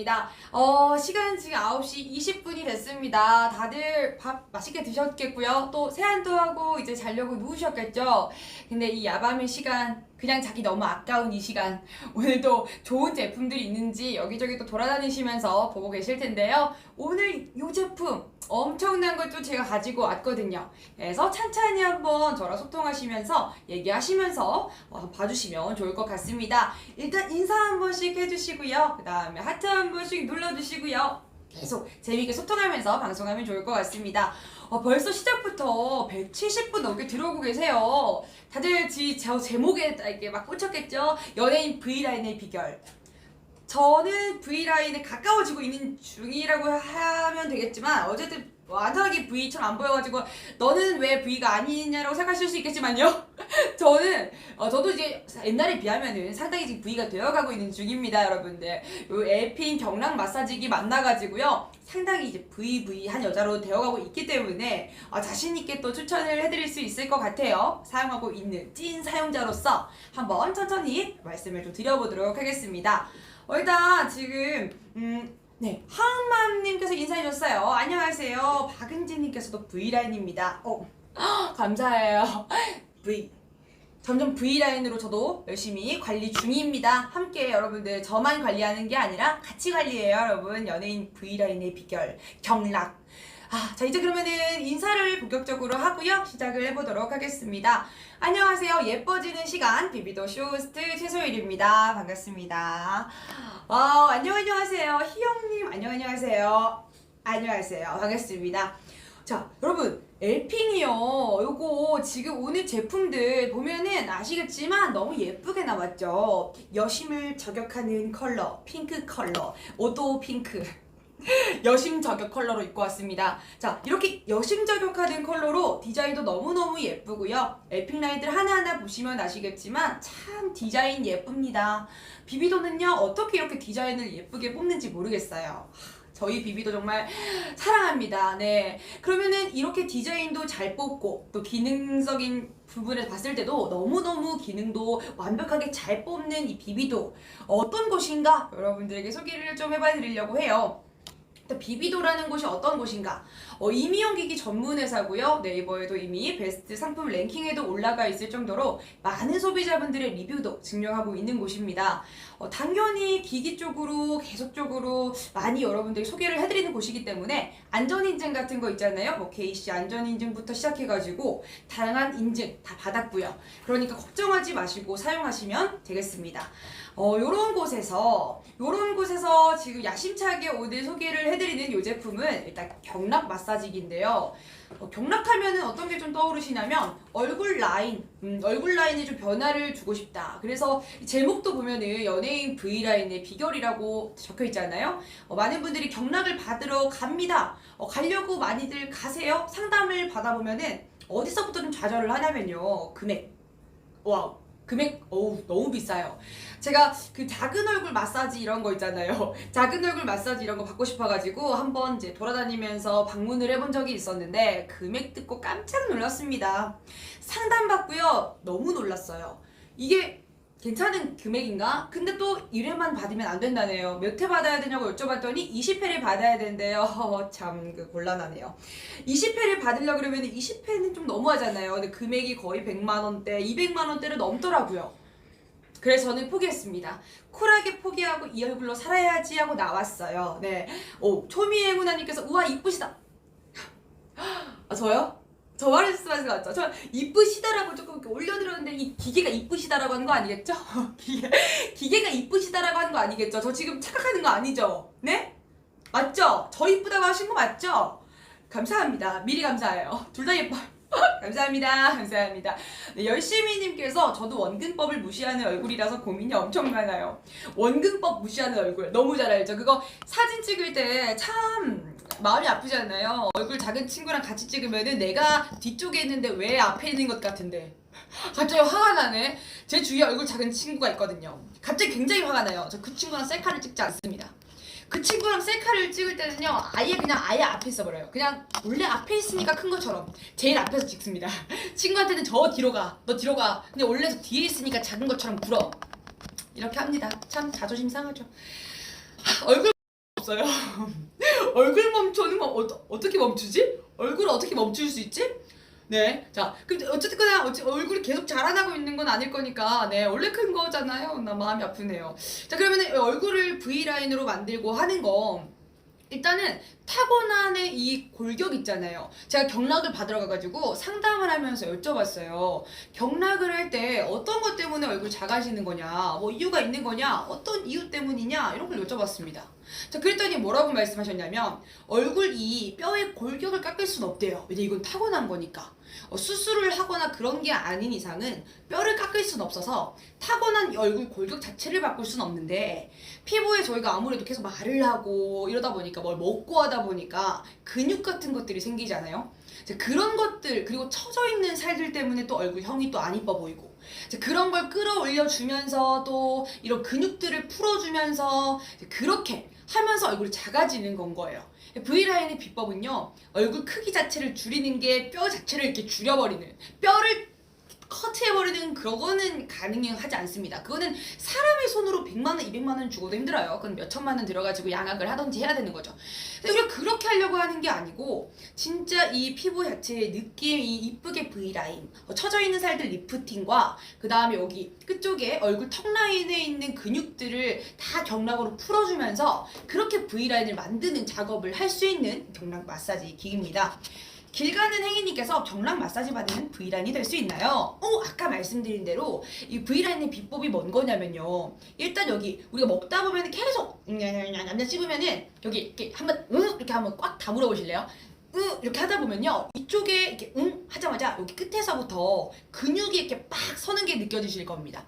반갑습니다. 시간 지금 9시 20분이 됐습니다. 다들 밥 맛있게 드셨겠고요. 또 세안도 하고 이제 자려고 누우셨겠죠? 근데 이 야밤의 시간, 그냥 자기 너무 아까운 이 시간, 오늘도 좋은 제품들이 있는지 여기저기 또 돌아다니시면서 보고 계실 텐데요. 오늘 이 제품 엄청난 걸 또 제가 가지고 왔거든요. 그래서 찬찬히 한번 저랑 소통하시면서 얘기하시면서 봐주시면 좋을 것 같습니다. 일단 인사 한 번씩 해주시고요. 그 다음에 하트 한 번씩 눌러주시고요. 계속 재미있게 소통하면서 방송하면 좋을 것 같습니다. 벌써 시작부터 170분 넘게 들어오고 계세요. 다들 저 제목에 이렇게 막 꽂혔겠죠? 연예인 V라인의 비결. 저는 V라인에 가까워지고 있는 중이라고 하면 되겠지만 어쨌든 완전하게 V처럼 안 보여가지고 너는 왜 V가 아니냐라고 생각하실 수 있겠지만요. 저도 이제 옛날에 비하면은 상당히 지금 V가 되어가고 있는 중입니다, 여러분들. 요 에핀 경락 마사지기 만나가지고요. 상당히 이제 VV한 여자로 되어가고 있기 때문에 자신있게 또 추천을 해드릴 수 있을 것 같아요. 사용하고 있는 찐 사용자로서 한번 천천히 말씀을 좀 드려보도록 하겠습니다. 일단 지금 네, 하은맘님께서 인사해줬어요. 안녕하세요. 박은지님께서도 V라인입니다. 감사해요. V. 점점 V라인으로 저도 열심히 관리 중입니다. 함께 여러분들 저만 관리하는 게 아니라 같이 관리해요, 여러분. 연예인 V라인의 비결, 경락. 자, 이제 그러면은 인사를 본격적으로 하고요. 시작을 해보도록 하겠습니다. 안녕하세요. 예뻐지는 시간, 비비도 쇼호스트 최소일입니다. 반갑습니다. 안녕하세요. 희영님, 안녕하세요. 안녕하세요. 반갑습니다. 자, 여러분, 엘핑이요. 요거 지금 오늘 제품들 보면은 아시겠지만 너무 예쁘게 나왔죠. 여심을 저격하는 컬러, 핑크 컬러, 오도 핑크. 여심 저격 컬러로 입고 왔습니다. 자, 이렇게 여심 저격하는 컬러로 디자인도 너무너무 예쁘고요. 엘핑 라인들 하나하나 보시면 아시겠지만 참 디자인 예쁩니다. 비비도는요, 어떻게 이렇게 디자인을 예쁘게 뽑는지 모르겠어요. 저희 비비도 정말 사랑합니다. 네. 그러면은 이렇게 디자인도 잘 뽑고 또 기능적인 부분에서 봤을 때도 너무너무 기능도 완벽하게 잘 뽑는 이 비비도 어떤 곳인가 여러분들에게 소개를 좀 해봐 드리려고 해요. 비비도라는 곳이 어떤 곳인가? 이미용기기 전문 회사고요. 네이버에도 이미 베스트 상품 랭킹에도 올라가 있을 정도로 많은 소비자분들의 리뷰도 증명하고 있는 곳입니다. 당연히 기기 쪽으로 계속적으로 많이 여러분들이 소개를 해드리는 곳이기 때문에 안전인증 같은 거 있잖아요. 뭐 KC 안전인증부터 시작해가지고 다양한 인증 다 받았고요. 그러니까 걱정하지 마시고 사용하시면 되겠습니다. 요런 곳에서 지금 야심차게 오늘 소개를 해드리는 이 제품은 일단 경락 마사지기인데요. 경락하면은 어떤 게 좀 떠오르시냐면 얼굴 라인에 좀 변화를 주고 싶다. 그래서 제목도 보면은 연예인 V라인의 비결이라고 적혀 있잖아요. 많은 분들이 경락을 받으러 갑니다. 가려고 많이들 가세요. 상담을 받아보면은 어디서부터 좀 좌절을 하냐면요. 금액. 와우. 금액 너무 비싸요. 제가 그 작은 얼굴 마사지 이런 거 있잖아요. 작은 얼굴 마사지 이런 거 받고 싶어가지고 한번 이제 돌아다니면서 방문을 해본 적이 있었는데 금액 듣고 깜짝 놀랐습니다. 상담 받고요. 너무 놀랐어요. 이게 괜찮은 금액인가? 근데 또 1회만 받으면 안 된다네요. 몇 회 받아야 되냐고 여쭤봤더니 20회를 받아야 된대요. 참 곤란하네요. 20회를 받으려고 그러면 20회는 좀 너무하잖아요. 근데 금액이 거의 100만원대, 200만원대를 넘더라고요. 그래서 저는 포기했습니다. 쿨하게 포기하고 이 얼굴로 살아야지 하고 나왔어요. 네. 초미애구나님께서 우와 이쁘시다. 저요? 저 말씀하신 거 맞죠? 저 이쁘시다라고 조금 이렇게 올려드렸는데 이 기계가 이쁘시다라고 하는 거 아니겠죠? 기계가 이쁘시다라고 하는 거 아니겠죠? 저 지금 착각하는 거 아니죠? 네? 맞죠? 저 이쁘다고 하신 거 맞죠? 감사합니다. 미리 감사해요. 둘 다 예뻐요. 감사합니다. 네, 열심히님께서 저도 원근법을 무시하는 얼굴이라서 고민이 엄청 많아요. 원근법 무시하는 얼굴 너무 잘 알죠? 그거 사진 찍을 때 참 마음이 아프잖아요. 얼굴 작은 친구랑 같이 찍으면은 내가 뒤쪽에 있는데 왜 앞에 있는 것 같은데 갑자기 화가 나네. 제 주위에 얼굴 작은 친구가 있거든요. 갑자기 굉장히 화가 나요. 저 그 친구랑 셀카를 찍지 않습니다. 그 친구랑 셀카를 찍을 때는요 아예 앞에 있어버려요. 그냥 원래 앞에 있으니까 큰 것처럼 제일 앞에서 찍습니다. 친구한테는 저 뒤로 가, 너 뒤로 가. 근데 원래 저 뒤에 있으니까 작은 것처럼 굴어. 이렇게 합니다. 참 자존심 상하죠. 얼굴 없어요. 얼굴 멈추는 거 어떻게 멈추지? 얼굴을 어떻게 멈출 수 있지? 네, 자, 근데 어쨌거나 얼굴이 계속 자라나고 있는 건 아닐 거니까, 네, 원래 큰 거잖아요. 나 마음이 아프네요. 자, 그러면은 얼굴을 V라인으로 만들고 하는 거, 일단은 타고난의 이 골격 있잖아요. 제가 경락을 받으러 가가지고 상담을 하면서 여쭤봤어요. 경락을 할 때 어떤 것 때문에 얼굴 작아지는 거냐, 뭐 이유가 있는 거냐, 어떤 이유 때문이냐, 이런 걸 여쭤봤습니다. 자, 그랬더니 뭐라고 말씀하셨냐면, 얼굴 이 뼈의 골격을 깎을 순 없대요. 왜냐, 이건 타고난 거니까. 수술을 하거나 그런 게 아닌 이상은 뼈를 깎을 순 없어서 타고난 얼굴 골격 자체를 바꿀 순 없는데, 피부에 저희가 아무래도 계속 말을 하고 이러다 보니까 뭘 먹고 하다 보니까 근육 같은 것들이 생기잖아요. 그런 것들, 그리고 처져 있는 살들 때문에 또 얼굴형이 또 안 이뻐 보이고, 그런 걸 끌어올려 주면서 또 이런 근육들을 풀어주면서 그렇게 하면서 얼굴이 작아지는 건 거예요. V라인의 비법은요, 얼굴 크기 자체를 줄이는 게 뼈 자체를 이렇게 줄여버리는, 뼈를 커트해버리는 그거는 가능하지 않습니다. 그거는 사람의 손으로 100만원, 200만원 주고도 힘들어요. 그건 몇 천만 원 들어가지고 양악을 하든지 해야 되는 거죠. 근데 우리가 그렇게 하려고 하는 게 아니고, 진짜 이 피부 자체의 느낌이 이쁘게 V라인, 처져 있는 살들 리프팅과 그 다음에 여기 끝쪽에 얼굴 턱 라인에 있는 근육들을 다 경락으로 풀어주면서 그렇게 V라인을 만드는 작업을 할 수 있는 경락 마사지 기기입니다. 길 가는 행인님께서 경락 마사지 받으면 V라인이 될 수 있나요? 아까 말씀드린 대로 이 V라인의 비법이 뭔 거냐면요. 일단 여기 우리가 먹다 보면 계속 냠냠 씹으면은 여기 이렇게 한번 이렇게 한번 꽉 다물어 보실래요? 이렇게 하다 보면요, 이쪽에 이렇게 하자마자 여기 끝에서부터 근육이 이렇게 빡 서는 게 느껴지실 겁니다.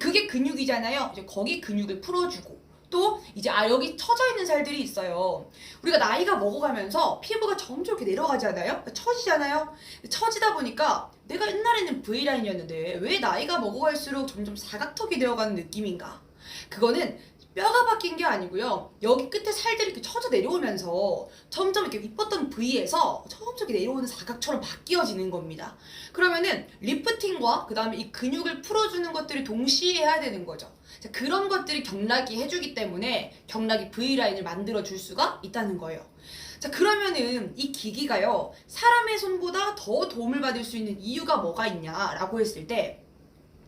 그게 근육이잖아요. 이제 거기 근육을 풀어주고, 또 이제 여기 처져 있는 살들이 있어요. 우리가 나이가 먹어가면서 피부가 점점 이렇게 내려가잖아요. 처지잖아요. 처지다 보니까 내가 옛날에는 V라인이었는데 왜 나이가 먹어갈수록 점점 사각턱이 되어가는 느낌인가? 그거는 뼈가 바뀐 게 아니고요, 여기 끝에 살들이 이렇게 처져 내려오면서 점점 이렇게 이뻤던 V에서 점점 이렇게 내려오는 사각처럼 바뀌어지는 겁니다. 그러면은 리프팅과 그 다음에 이 근육을 풀어주는 것들이 동시에 해야 되는 거죠. 자, 그런 것들이 경락이 해주기 때문에 경락이 V라인을 만들어 줄 수가 있다는 거예요. 자, 그러면은 이 기기가요, 사람의 손보다 더 도움을 받을 수 있는 이유가 뭐가 있냐라고 했을 때,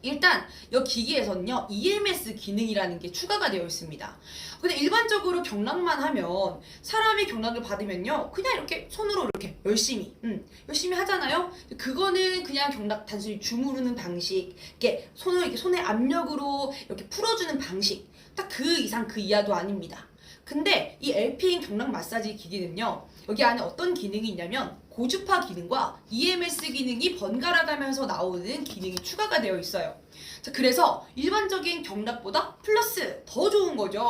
일단 이 기기에서는요, EMS 기능이라는 게 추가가 되어 있습니다. 근데 일반적으로 경락만 하면, 사람이 경락을 받으면요, 그냥 이렇게 손으로 이렇게 열심히 하잖아요. 그거는 그냥 경락 단순히 주무르는 방식, 이렇게 손을 이렇게 손의 압력으로 이렇게 풀어주는 방식, 딱 그 이상 그 이하도 아닙니다. 근데 이 LP인 경락 마사지 기기는요, 여기 안에 어떤 기능이 있냐면 고주파 기능과 EMS 기능이 번갈아 가면서 나오는 기능이 추가가 되어 있어요. 자, 그래서 일반적인 경락보다 플러스 더 좋은 거죠.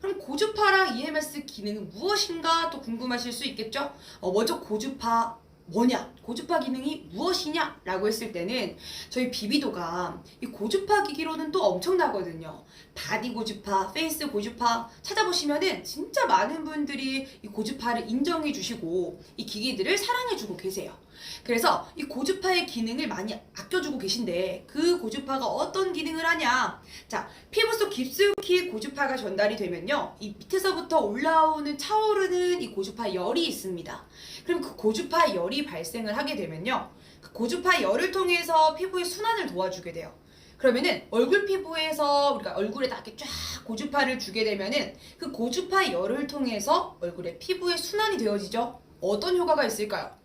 그럼 고주파랑 EMS 기능은 무엇인가 또 궁금하실 수 있겠죠? 먼저 고주파 뭐냐? 고주파 기능이 무엇이냐? 라고 했을 때는 저희 비비도가 이 고주파 기기로는 또 엄청나거든요. 바디 고주파, 페이스 고주파 찾아보시면은 진짜 많은 분들이 이 고주파를 인정해 주시고 이 기기들을 사랑해 주고 계세요. 그래서 이 고주파의 기능을 많이 아껴주고 계신데, 그 고주파가 어떤 기능을 하냐? 자, 피부 속 깊숙이 고주파가 전달이 되면요, 이 밑에서부터 올라오는 차오르는 이 고주파 열이 있습니다. 그럼 그 고주파 열이 발생을 하게 되면요, 그 고주파 열을 통해서 피부의 순환을 도와주게 돼요. 그러면은 얼굴 피부에서 우리가 얼굴에다 이렇게 쫙 고주파를 주게 되면은 그 고주파 열을 통해서 얼굴의 피부에 순환이 되어지죠. 어떤 효과가 있을까요?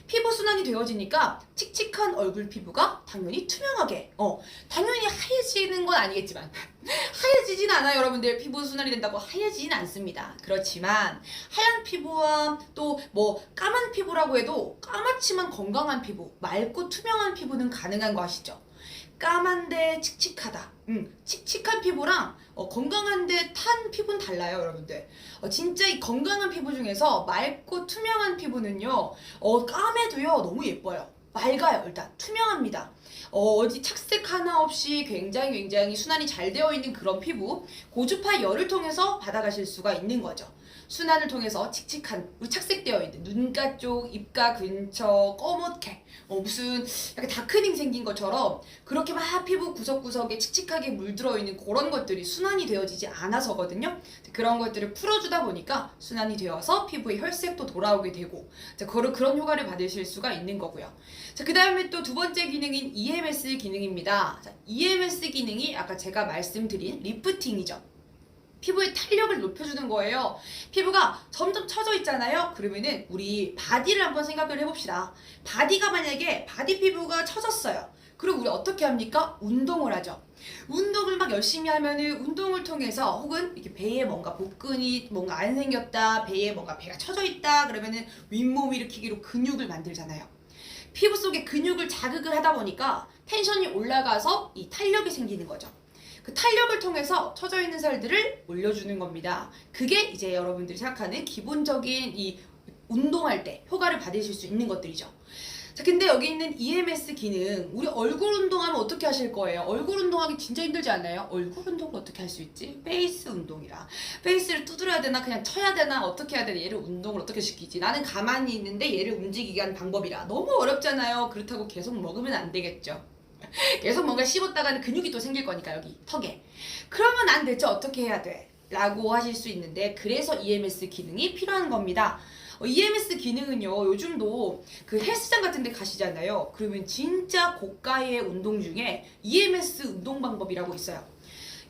피부 순환이 되어지니까 칙칙한 얼굴 피부가 당연히 투명하게, 당연히 하얘지는 건 아니겠지만 하얘지진 않아요. 여러분들 피부 순환이 된다고 하얘지진 않습니다. 그렇지만 하얀 피부와 또 뭐 까만 피부라고 해도 까맣지만 건강한 피부, 맑고 투명한 피부는 가능한 거 아시죠? 까만데 칙칙하다. 칙칙한 피부랑 건강한데 탄 피부는 달라요, 여러분들. 진짜 이 건강한 피부 중에서 맑고 투명한 피부는요, 까매도요 너무 예뻐요. 맑아요. 일단 투명합니다. 어디 착색 하나 없이 굉장히 순환이 잘 되어 있는 그런 피부, 고주파 열을 통해서 받아가실 수가 있는 거죠. 순환을 통해서 칙칙한 착색되어 있는 눈가 쪽, 입가 근처 꺼멓게 무슨 약간 다크닝 생긴 것처럼 그렇게 막 피부 구석구석에 칙칙하게 물들어 있는 그런 것들이 순환이 되어지지 않아서거든요. 그런 것들을 풀어주다 보니까 순환이 되어서 피부의 혈색도 돌아오게 되고 그런 효과를 받으실 수가 있는 거고요. 자, 그 다음에 또 두 번째 기능인 EMS 기능입니다. 자, EMS 기능이 아까 제가 말씀드린 리프팅이죠. 피부의 탄력을 높여주는 거예요. 피부가 점점 처져 있잖아요. 그러면은 우리 바디를 한번 생각을 해봅시다. 바디가 만약에 바디 피부가 처졌어요. 그럼 우리 어떻게 합니까? 운동을 하죠. 운동을 막 열심히 하면은 운동을 통해서 혹은 이렇게 배에 뭔가 복근이 뭔가 안 생겼다, 배에 뭔가 배가 처져 있다 그러면은 윗몸 일으키기로 근육을 만들잖아요. 피부 속에 근육을 자극을 하다 보니까 텐션이 올라가서 이 탄력이 생기는 거죠. 그 탄력을 통해서 처져 있는 살들을 올려주는 겁니다. 그게 이제 여러분들이 생각하는 기본적인 이 운동할 때 효과를 받으실 수 있는 것들이죠. 자, 근데 여기 있는 EMS 기능, 우리 얼굴 운동하면 어떻게 하실 거예요? 얼굴 운동하기 진짜 힘들지 않나요? 얼굴 운동을 어떻게 할 수 있지? 페이스 운동이라. 페이스를 두드려야 되나 그냥 쳐야 되나 어떻게 해야 되나 얘를 운동을 어떻게 시키지? 나는 가만히 있는데 얘를 움직이게 하는 방법이라. 너무 어렵잖아요. 그렇다고 계속 먹으면 안 되겠죠. 계속 뭔가 씹었다가는 근육이 또 생길 거니까 여기 턱에. 그러면 안 되죠. 어떻게 해야 돼? 라고 하실 수 있는데 그래서 EMS 기능이 필요한 겁니다. EMS 기능은요 요즘도 그 헬스장 같은 데 가시잖아요. 그러면 진짜 고가의 운동 중에 EMS 운동 방법이라고 있어요.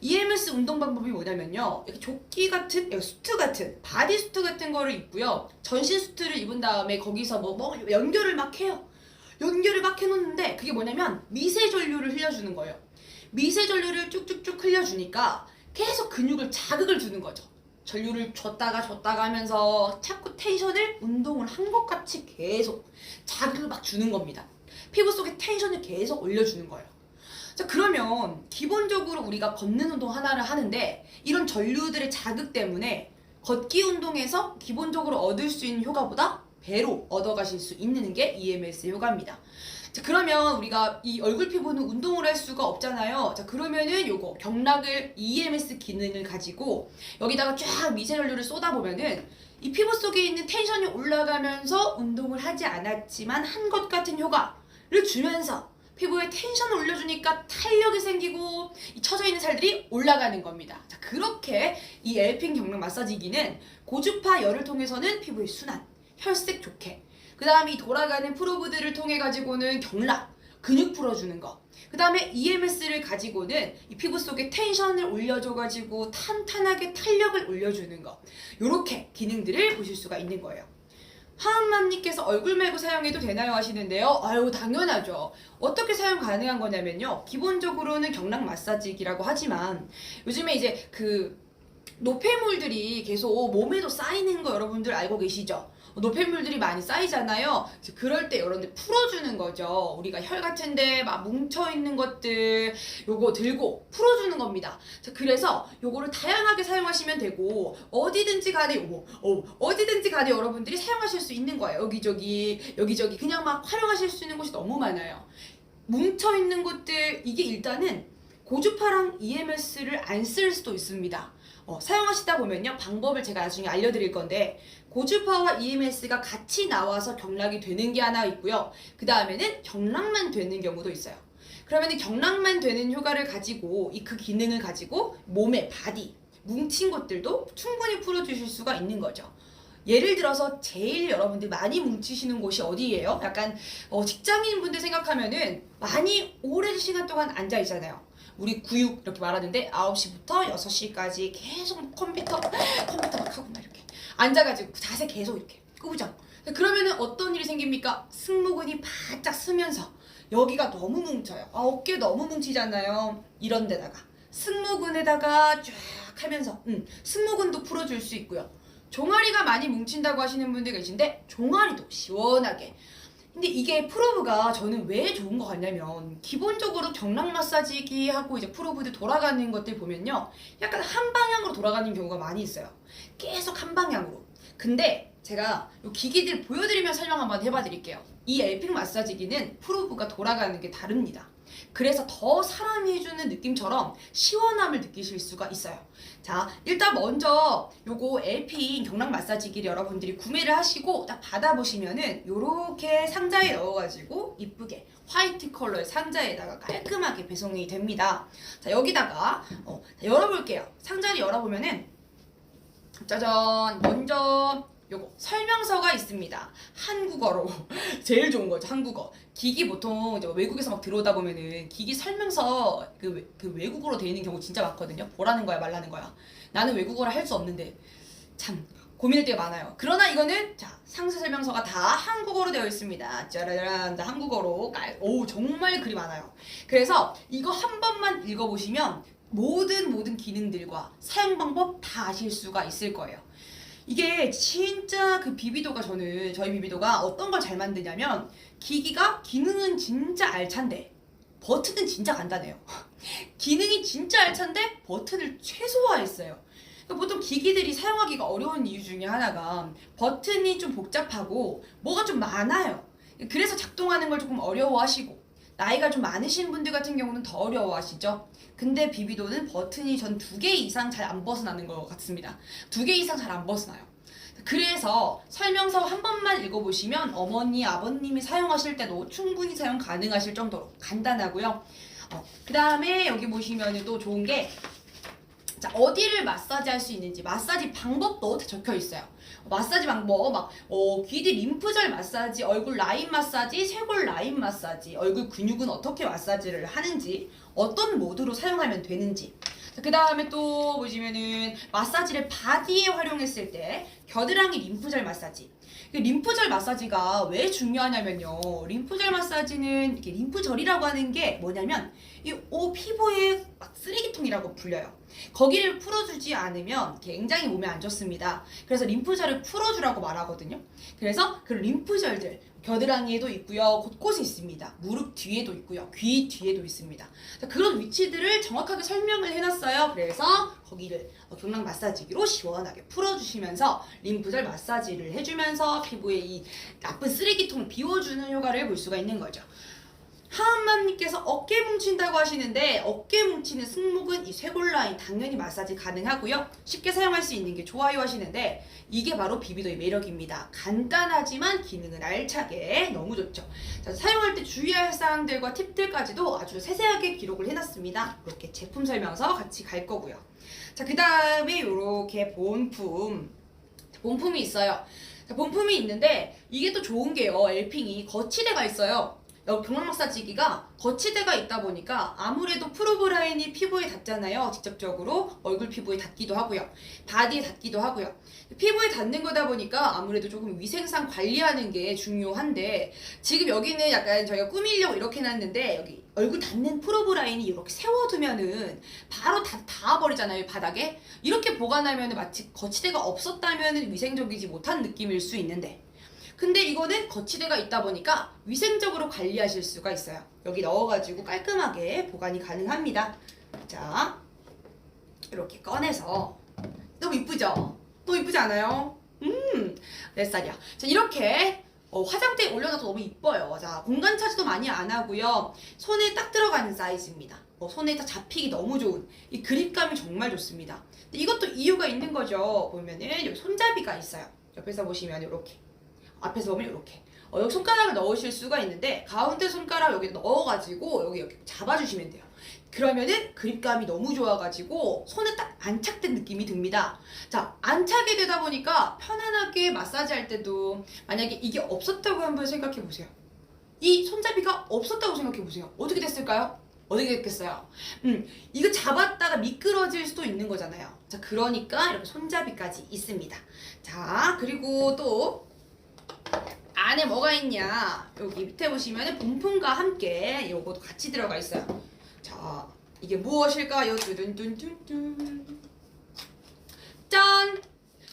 EMS 운동 방법이 뭐냐면요, 이렇게 조끼 같은 수트 같은 바디 수트 같은 거를 입고요, 전신 수트를 입은 다음에 거기서 뭐 연결을 막 해요. 연결을 막 해놓는데 그게 뭐냐면 미세 전류를 흘려주는 거예요. 미세 전류를 쭉쭉쭉 흘려주니까 계속 근육을 자극을 주는 거죠. 전류를 줬다가 하면서 자꾸 텐션을 운동을 한 것 같이 계속 자극을 막 주는 겁니다. 피부 속에 텐션을 계속 올려주는 거예요. 자, 그러면 기본적으로 우리가 걷는 운동 하나를 하는데 이런 전류들의 자극 때문에 걷기 운동에서 기본적으로 얻을 수 있는 효과보다 배로 얻어가실 수 있는 게 EMS 효과입니다. 자, 그러면 우리가 이 얼굴 피부는 운동을 할 수가 없잖아요. 자, 그러면은 요거 경락을 EMS 기능을 가지고 여기다가 쫙 미세전류를 쏟아보면은 이 피부 속에 있는 텐션이 올라가면서 운동을 하지 않았지만 한 것 같은 효과를 주면서 피부에 텐션을 올려주니까 탄력이 생기고 이 처져 있는 살들이 올라가는 겁니다. 자, 그렇게 이 엘핑 경락 마사지기는 고주파 열을 통해서는 피부의 순환, 혈색 좋게, 그 다음에 이 돌아가는 프로브들을 통해 가지고는 경락, 근육 풀어주는 거, 그 다음에 EMS를 가지고는 이 피부 속에 텐션을 올려줘 가지고 탄탄하게 탄력을 올려주는 거, 요렇게 기능들을 보실 수가 있는 거예요. 하은맘님께서 얼굴 말고 사용해도 되나요 하시는데요. 아유, 당연하죠. 어떻게 사용 가능한 거냐면요, 기본적으로는 경락 마사지기라고 하지만 요즘에 이제 그 노폐물들이 계속 몸에도 쌓이는 거 여러분들 알고 계시죠? 노폐물들이 많이 쌓이잖아요. 그럴 때 여러분들 풀어주는 거죠. 우리가 혈 같은데 막 뭉쳐있는 것들 요거 들고 풀어주는 겁니다. 자, 그래서 요거를 다양하게 사용하시면 되고 어디든지 간에 어디든지 간에 여러분들이 사용하실 수 있는 거예요. 여기저기 그냥 막 활용하실 수 있는 곳이 너무 많아요. 뭉쳐있는 것들, 이게 일단은 고주파랑 EMS를 안 쓸 수도 있습니다. 사용하시다 보면요, 방법을 제가 나중에 알려드릴 건데 고주파와 EMS가 같이 나와서 경락이 되는 게 하나 있고요. 그 다음에는 경락만 되는 경우도 있어요. 그러면 경락만 되는 효과를 가지고 그 기능을 가지고 몸의 바디, 뭉친 것들도 충분히 풀어주실 수가 있는 거죠. 예를 들어서 제일 여러분들 많이 뭉치시는 곳이 어디예요? 약간 직장인분들 생각하면은 많이 오랜 시간 동안 앉아 있잖아요. 우리 구육 이렇게 말하는데 9시부터 6시까지 계속 컴퓨터 막 하고 막 이렇게 앉아가지고 자세 계속 이렇게 꾸부정. 그러면은 어떤 일이 생깁니까? 승모근이 바짝 쓰면서 여기가 너무 뭉쳐요. 어깨 너무 뭉치잖아요. 이런 데다가 승모근에다가 쫙 하면서 승모근도 풀어줄 수 있고요. 종아리가 많이 뭉친다고 하시는 분들 계신데 종아리도 시원하게. 근데 이게 프로브가 저는 왜 좋은 것 같냐면 기본적으로 경락 마사지기 하고 이제 프로브들 돌아가는 것들 보면요, 약간 한 방향으로 돌아가는 경우가 많이 있어요. 계속 한 방향으로. 근데 제가 이 기기들 보여드리면 설명 한번 해봐 드릴게요. 이 엘핑 마사지기는 프로브가 돌아가는 게 다릅니다. 그래서 더 사람이 해주는 느낌처럼 시원함을 느끼실 수가 있어요. 자, 일단 먼저 요거 LP인 경락 마사지기를 여러분들이 구매를 하시고 딱 받아보시면은 요렇게 상자에 넣어가지고 이쁘게 화이트 컬러의 상자에다가 깔끔하게 배송이 됩니다. 자, 여기다가 자, 열어볼게요. 상자를 열어보면은 짜잔, 먼저 요거 설명서가 있습니다. 한국어로. 제일 좋은 거죠, 한국어. 기기 보통 이제 외국에서 막 들어오다 보면은 기기 설명서 그 외국어로 돼 있는 경우 진짜 많거든요. 보라는 거야 말라는 거야. 나는 외국어를 할 수 없는데 참 고민할 때가 많아요. 그러나 이거는 자, 상세 설명서가 다 한국어로 되어 있습니다. 짜라란, 한국어로. 오, 정말 글이 많아요. 그래서 이거 한 번만 읽어보시면 모든 기능들과 사용 방법 다 아실 수가 있을 거예요. 이게 진짜 그 비비도가 저희 비비도가 어떤 걸 잘 만드냐면 기능은 진짜 알찬데 버튼은 진짜 간단해요. 기능이 진짜 알찬데 버튼을 최소화했어요. 그러니까 보통 기기들이 사용하기가 어려운 이유 중에 하나가 버튼이 좀 복잡하고 뭐가 좀 많아요. 그래서 작동하는 걸 조금 어려워하시고 나이가 좀 많으신 분들 같은 경우는 더 어려워하시죠. 근데 비비도는 버튼이 전 2개 이상 잘 안 벗어나는 것 같습니다. 2개 이상 잘 안 벗어나요. 그래서 설명서 한 번만 읽어보시면 어머니, 아버님이 사용하실 때도 충분히 사용 가능하실 정도로 간단하고요. 그 다음에 여기 보시면 또 좋은 게 자, 어디를 마사지 할 수 있는지 마사지 방법도 적혀 있어요. 마사지 방법 막 귀뒤 림프절 마사지, 얼굴 라인 마사지, 쇄골 라인 마사지, 얼굴 근육은 어떻게 마사지를 하는지, 어떤 모드로 사용하면 되는지. 그 다음에 또 보시면은 마사지를 바디에 활용했을 때 겨드랑이 림프절 마사지. 림프절 마사지가 왜 중요하냐면요. 림프절 마사지는 이렇게 림프절이라고 하는 게 뭐냐면 이 피부의 막 쓰레기통이라고 불려요. 거기를 풀어주지 않으면 굉장히 몸에 안 좋습니다. 그래서 림프절을 풀어주라고 말하거든요. 그래서 그 림프절들 겨드랑이에도 있고요. 곳곳에 있습니다. 무릎 뒤에도 있고요. 귀 뒤에도 있습니다. 그런 위치들을 정확하게 설명을 해놨어요. 그래서 거기를 경락 마사지기로 시원하게 풀어주시면서 림프절 마사지를 해주면서 피부의 이 나쁜 쓰레기통을 비워주는 효과를 볼 수가 있는 거죠. 하은맘님께서 어깨 뭉친다고 하시는데 어깨 뭉치는 승모근, 이 쇄골 라인 당연히 마사지 가능하고요. 쉽게 사용할 수 있는 게 좋아요 하시는데 이게 바로 비비도의 매력입니다. 간단하지만 기능은 알차게 너무 좋죠. 자, 사용할 때 주의할 사항들과 팁들까지도 아주 세세하게 기록을 해놨습니다. 이렇게 제품 설명서 같이 갈 거고요. 자, 그 다음에 이렇게 본품이 있어요. 자, 본품이 있는데 이게 또 좋은 게요. 엘핑이 거치대가 있어요. 여기 경락 마사지기가 거치대가 있다 보니까 아무래도 프로브 라인이 피부에 닿잖아요. 직접적으로 얼굴 피부에 닿기도 하고요. 바디에 닿기도 하고요. 피부에 닿는 거다 보니까 아무래도 조금 위생상 관리하는 게 중요한데 지금 여기는 약간 저희가 꾸미려고 이렇게 해놨는데 여기 얼굴 닿는 프로브 라인이 이렇게 세워두면은 바로 다 닿아버리잖아요. 바닥에. 이렇게 보관하면 마치 거치대가 없었다면 위생적이지 못한 느낌일 수 있는데 근데 이거는 거치대가 있다 보니까 위생적으로 관리하실 수가 있어요. 여기 넣어가지고 깔끔하게 보관이 가능합니다. 자, 이렇게 꺼내서 너무 이쁘죠? 너무 이쁘지 않아요? 몇 살이야? 자, 이렇게 화장대에 올려놔도 너무 이뻐요. 자, 공간 차지도 많이 안 하고요. 손에 딱 들어가는 사이즈입니다. 손에 딱 잡히기 너무 좋은 이 그립감이 정말 좋습니다. 근데 이것도 이유가 있는 거죠. 보면은 여기 손잡이가 있어요. 옆에서 보시면 이렇게 앞에서 보면 이렇게 여기 손가락을 넣으실 수가 있는데 가운데 손가락 여기 넣어가지고 여기 잡아주시면 돼요. 그러면은 그립감이 너무 좋아가지고 손에 딱 안착된 느낌이 듭니다. 자, 안착이 되다 보니까 편안하게 마사지 할 때도 만약에 이게 없었다고 한번 생각해 보세요. 이 손잡이가 없었다고 생각해 보세요. 어떻게 됐을까요? 어떻게 됐겠어요? 이거 잡았다가 미끄러질 수도 있는 거잖아요. 자, 그러니까 이렇게 손잡이까지 있습니다. 자, 그리고 또 안에 뭐가 있냐, 여기 밑에 보시면 본품과 함께 요것도 같이 들어가 있어요. 자, 이게 무엇일까요? 뚜둔뚠뚠뚠 짠!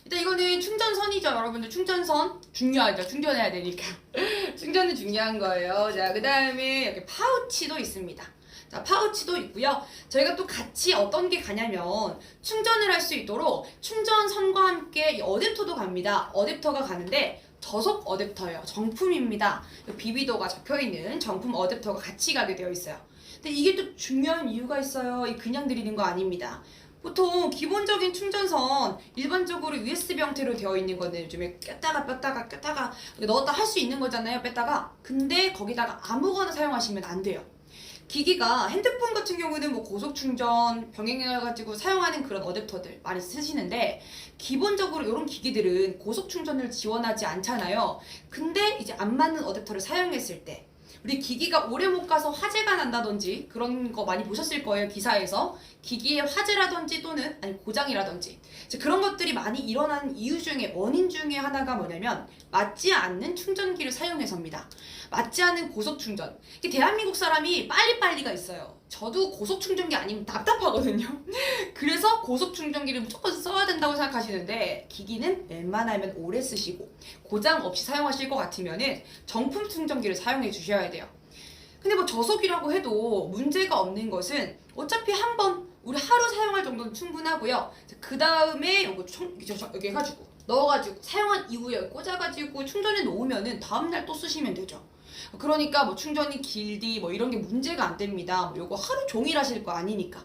일단 이거는 충전선이죠. 여러분들 충전선 중요하죠. 충전해야 되니까 충전은 중요한 거예요. 자, 그 다음에 여기 파우치도 있습니다. 자, 파우치도 있고요. 저희가 또 같이 어떤 게 가냐면 충전을 할 수 있도록 충전선과 함께 어댑터도 갑니다. 어댑터가 가는데 저속 어댑터예요. 정품입니다. 비비도가 적혀있는 정품 어댑터가 같이 가게 되어 있어요. 근데 이게 또 중요한 이유가 있어요. 이 그냥 드리는 거 아닙니다. 보통 기본적인 충전선 일반적으로 USB 형태로 되어 있는 거는 요즘에 꼈다가 넣었다 할 수 있는 거잖아요. 뺐다가. 근데 거기다가 아무거나 사용하시면 안 돼요. 기기가 핸드폰 같은 경우는 뭐 고속 충전 병행해가지고 사용하는 그런 어댑터들 많이 쓰시는데 기본적으로 이런 기기들은 고속 충전을 지원하지 않잖아요. 근데 이제 안 맞는 어댑터를 사용했을 때 우리 기기가 오래 못 가서 화재가 난다든지 그런 거 많이 보셨을 거예요. 기사에서 기기의 화재라든지 또는 아니 고장이라든지 이제 그런 것들이 많이 일어나는 이유 중에 원인 중에 하나가 뭐냐면 맞지 않는 충전기를 사용해서입니다. 맞지 않는 고속 충전. 대한민국 사람이 빨리빨리가 있어요. 저도 고속 충전기 아니면 답답하거든요. 그래서 고속 충전기를 무조건 써야 된다고 생각하시는데 기기는 웬만하면 오래 쓰시고 고장 없이 사용하실 것 같으면은 정품 충전기를 사용해 주셔야 돼요. 근데 뭐 저속이라고 해도 문제가 없는 것은 어차피 한 번 우리 하루 사용할 정도는 충분하고요. 그 다음에 요거 여기 해가지고 넣어가지고 사용한 이후에 꽂아가지고 충전해 놓으면은 다음날 또 쓰시면 되죠. 그러니까 뭐 충전이 길디 뭐 이런 게 문제가 안 됩니다. 뭐 요거 하루 종일 하실 거 아니니까.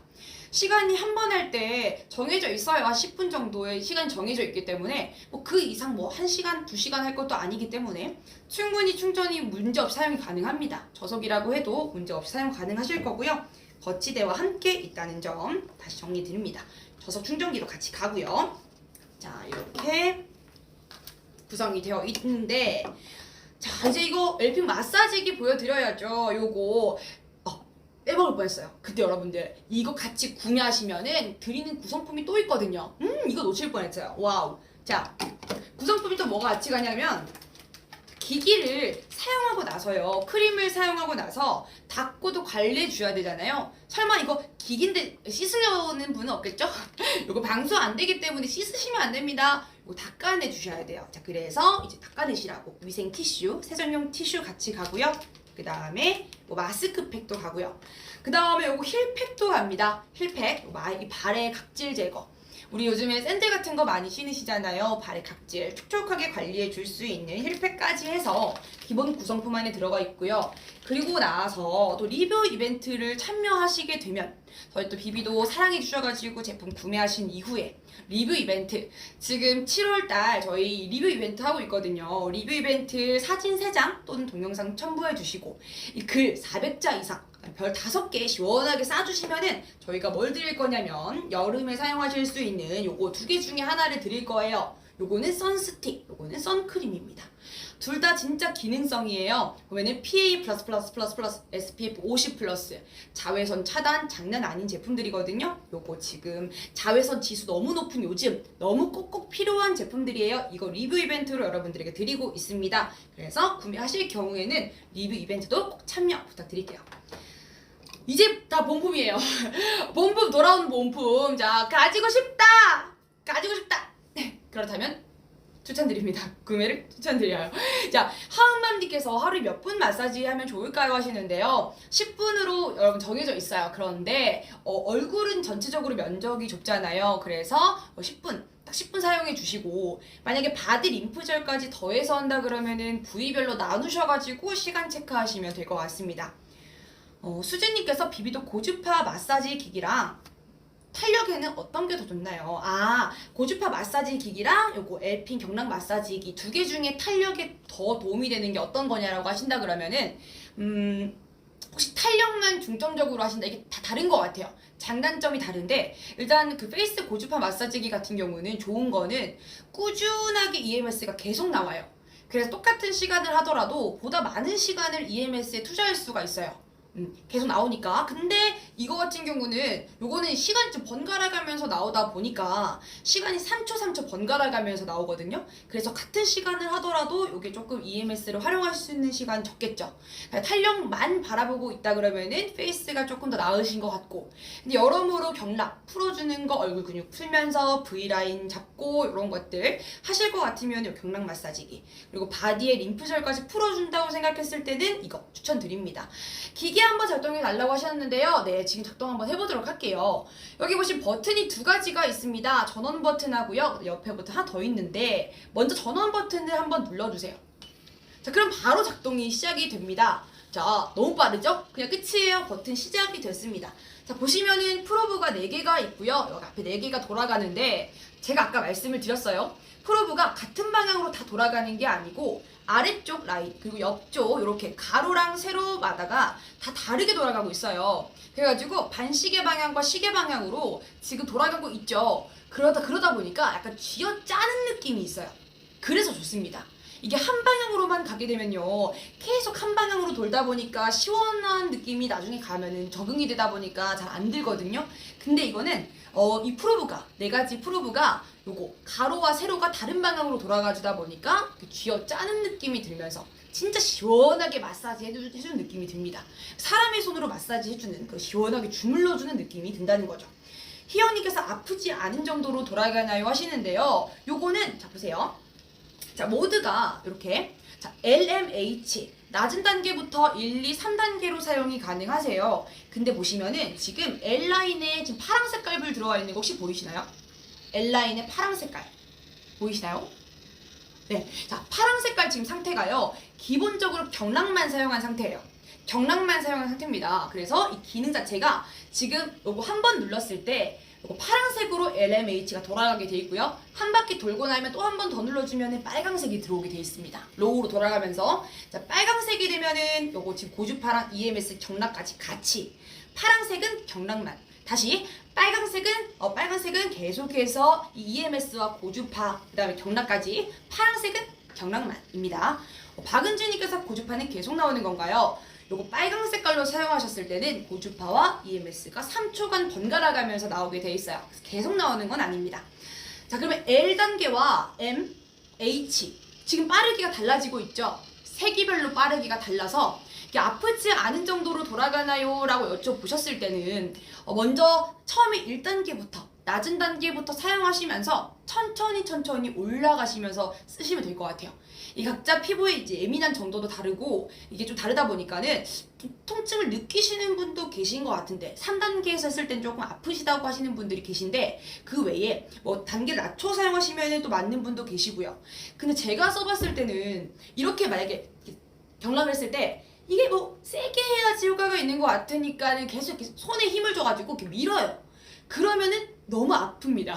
시간이 한 번 할 때 정해져 있어요. 한 10분 정도의 시간이 정해져 있기 때문에 뭐 그 이상 뭐 1시간, 2시간 할 것도 아니기 때문에 충분히 충전이 문제없이 사용이 가능합니다. 저속이라고 해도 문제없이 사용 가능하실 거고요. 거치대와 함께 있다는 점 다시 정리 드립니다. 저속 충전기도 같이 가고요. 자, 이렇게 구성이 되어 있는데 자, 이제 이거 엘핑 마사지기 보여드려야죠. 요거 빼먹을 뻔했어요. 근데 여러분들 이거 같이 구매하시면은 드리는 구성품이 또 있거든요. 이거 놓칠 뻔했어요. 와우. 자, 구성품이 또 뭐가 같이 가냐면 기기를 사용하고 나서요. 크림을 사용하고 나서 닦고도 관리해 줘야 되잖아요. 설마 이거 기기인데 씻으려는 분은 없겠죠? 이거 방수 안 되기 때문에 씻으시면 안 됩니다. 이거 닦아내 주셔야 돼요. 자, 그래서 이제 닦아내시라고 위생 티슈, 세정용 티슈 같이 가고요. 그 다음에 뭐 마스크팩도 가고요. 그 다음에 요거 힐팩도 갑니다. 힐팩, 이 발의 각질 제거. 우리 요즘에 샌들 같은 거 많이 신으시잖아요. 발의 각질 촉촉하게 관리해 줄 수 있는 힐팩까지 해서 기본 구성품 안에 들어가 있고요. 그리고 나서 또 리뷰 이벤트를 참여하시게 되면 저희 또 비비도 사랑해 주셔가지고 제품 구매하신 이후에 리뷰 이벤트 지금 7월달 저희 리뷰 이벤트 하고 있거든요. 리뷰 이벤트 사진 3장 또는 동영상 첨부해 주시고 이 글 400자 이상 별 5개 시원하게 싸주시면은 저희가 뭘 드릴 거냐면 여름에 사용하실 수 있는 요거 2개 중에 하나를 드릴 거예요. 요거는 선스틱, 요거는 선크림입니다. 둘 다 진짜 기능성이에요. 보면은 PA++++, SPF 50+, 자외선 차단 장난 아닌 제품들이거든요. 요거 지금 자외선 지수 너무 높은 요즘 너무 꼭꼭 필요한 제품들이에요. 이거 리뷰 이벤트로 여러분들에게 드리고 있습니다. 그래서 구매하실 경우에는 리뷰 이벤트도 꼭 참여 부탁드릴게요. 이제 다 본품이에요. 본품 돌아온 본품. 자, 가지고 싶다. 그렇다면 추천드립니다. 구매를 추천드려요. 자, 하은맘님께서 하루에 몇 분 마사지 하면 좋을까요? 하시는데요. 10분으로 여러분 정해져 있어요. 그런데 얼굴은 전체적으로 면적이 좁잖아요. 그래서 10분. 딱 10분 사용해 주시고 만약에 바디 림프절까지 더해서 한다 그러면은 부위별로 나누셔가지고 시간 체크하시면 될 것 같습니다. 수진님께서 비비도 고주파 마사지 기기랑 탄력에는 어떤 게 더 좋나요? 아, 고주파 마사지 기기랑 요거 엘핑 경락 마사지기 2개 중에 탄력에 더 도움이 되는 게 어떤 거냐라고 하신다 그러면은 혹시 탄력만 중점적으로 하신다 이게 다 다른 것 같아요. 장단점이 다른데 일단 그 페이스 고주파 마사지기 같은 경우는 좋은 거는 꾸준하게 EMS가 계속 나와요. 그래서 똑같은 시간을 하더라도 보다 많은 시간을 EMS에 투자할 수가 있어요. 계속 나오니까. 근데 이거 같은 경우는 요거는 시간이 좀 번갈아 가면서 나오다 보니까 시간이 3초 번갈아 가면서 나오거든요. 그래서 같은 시간을 하더라도 요게 조금 EMS를 활용할 수 있는 시간 적겠죠. 탄력만 바라보고 있다 그러면은 페이스가 조금 더 나으신 것 같고, 근데 여러모로 경락 풀어주는 거, 얼굴 근육 풀면서 V라인 잡고 이런 것들 하실 것 같으면 요 경락 마사지기, 그리고 바디의 림프절까지 풀어준다고 생각했을 때는 이거 추천드립니다. 기계 한번 작동해 달라고 하셨는데요. 네, 지금 작동 한번 해보도록 할게요. 여기 보시면 버튼이 2가지가 있습니다. 전원 버튼하고요. 옆에 버튼 하나 더 있는데 먼저 전원 버튼을 한번 눌러주세요. 자, 그럼 바로 작동이 시작이 됩니다. 자, 너무 빠르죠? 그냥 끝이에요. 버튼 시작이 됐습니다. 자, 보시면은 프로브가 4개가 있고요. 여기 앞에 4개가 돌아가는데 제가 아까 말씀을 드렸어요. 프로브가 같은 방향으로 다 돌아가는 게 아니고 아래쪽 라인 그리고 옆쪽 이렇게 가로랑 세로마다가 다 다르게 돌아가고 있어요. 그래가지고 반시계 방향과 시계 방향으로 지금 돌아가고 있죠. 그러다 보니까 약간 쥐어짜는 느낌이 있어요. 그래서 좋습니다. 이게 한 방향으로만 가게 되면요, 계속 한 방향으로 돌다 보니까 시원한 느낌이 나중에 가면은 적응이 되다 보니까 잘 안 들거든요. 근데 이거는 이 프로브가 4가지 프로브가 요거 가로와 세로가 다른 방향으로 돌아가주다 보니까 쥐어짜는 느낌이 들면서 진짜 시원하게 마사지 해주는 느낌이 듭니다. 사람의 손으로 마사지 해주는 그 시원하게 주물러주는 느낌이 든다는 거죠. 희연이께서 아프지 않은 정도로 돌아가나요 하시는데요. 요거는 자 보세요. 자, 모드가 이렇게 자, LMH 낮은 단계부터 1, 2, 3단계로 사용이 가능하세요. 근데 보시면은 지금 L라인에 지금 파란 색깔 불 들어와 있는 거 혹시 보이시나요? L라인에 파란 색깔 보이시나요? 네, 자, 파란 색깔 지금 상태가요, 기본적으로 경락만 사용한 상태예요. 경락만 사용한 상태입니다. 그래서 이 기능 자체가 지금 요거 한 번 눌렀을 때 요거 파란색으로 LMH가 돌아가게 돼 있고요. 한 바퀴 돌고 나면 또 한 번 더 눌러주면 빨강색이 들어오게 돼 있습니다. 로우로 돌아가면서 자, 빨강색이 되면은 요거 지금 고주파랑 EMS 경락까지 같이, 파란색은 경락만, 다시 빨간색은 계속해서 이 EMS와 고주파 그 다음에 경락까지, 파란색은 경락만입니다. 박은진님께서 고주파는 계속 나오는 건가요? 요거 빨강 색깔로 사용하셨을 때는 고주파와 EMS가 3초간 번갈아 가면서 나오게 돼 있어요. 그래서 계속 나오는 건 아닙니다. 자, 그러면 L단계와 M, H 지금 빠르기가 달라지고 있죠? 세기별로 빠르기가 달라서 이게 아프지 않은 정도로 돌아가나요? 라고 여쭤보셨을 때는 먼저 처음에 1단계부터 낮은 단계부터 사용하시면서 천천히 올라가시면서 쓰시면 될 것 같아요. 이 각자 피부의 이제 예민한 정도도 다르고 이게 좀 다르다 보니까는 통증을 느끼시는 분도 계신 것 같은데 3단계에서 했을 땐 조금 아프시다고 하시는 분들이 계신데 그 외에 뭐 단계를 낮춰 사용하시면 또 맞는 분도 계시고요. 근데 제가 써봤을 때는 이렇게 만약에 경락을 했을 때 이게 뭐 세게 해야지 효과가 있는 것 같으니까는 계속 이렇게 손에 힘을 줘가지고 이렇게 밀어요. 그러면은 너무 아픕니다.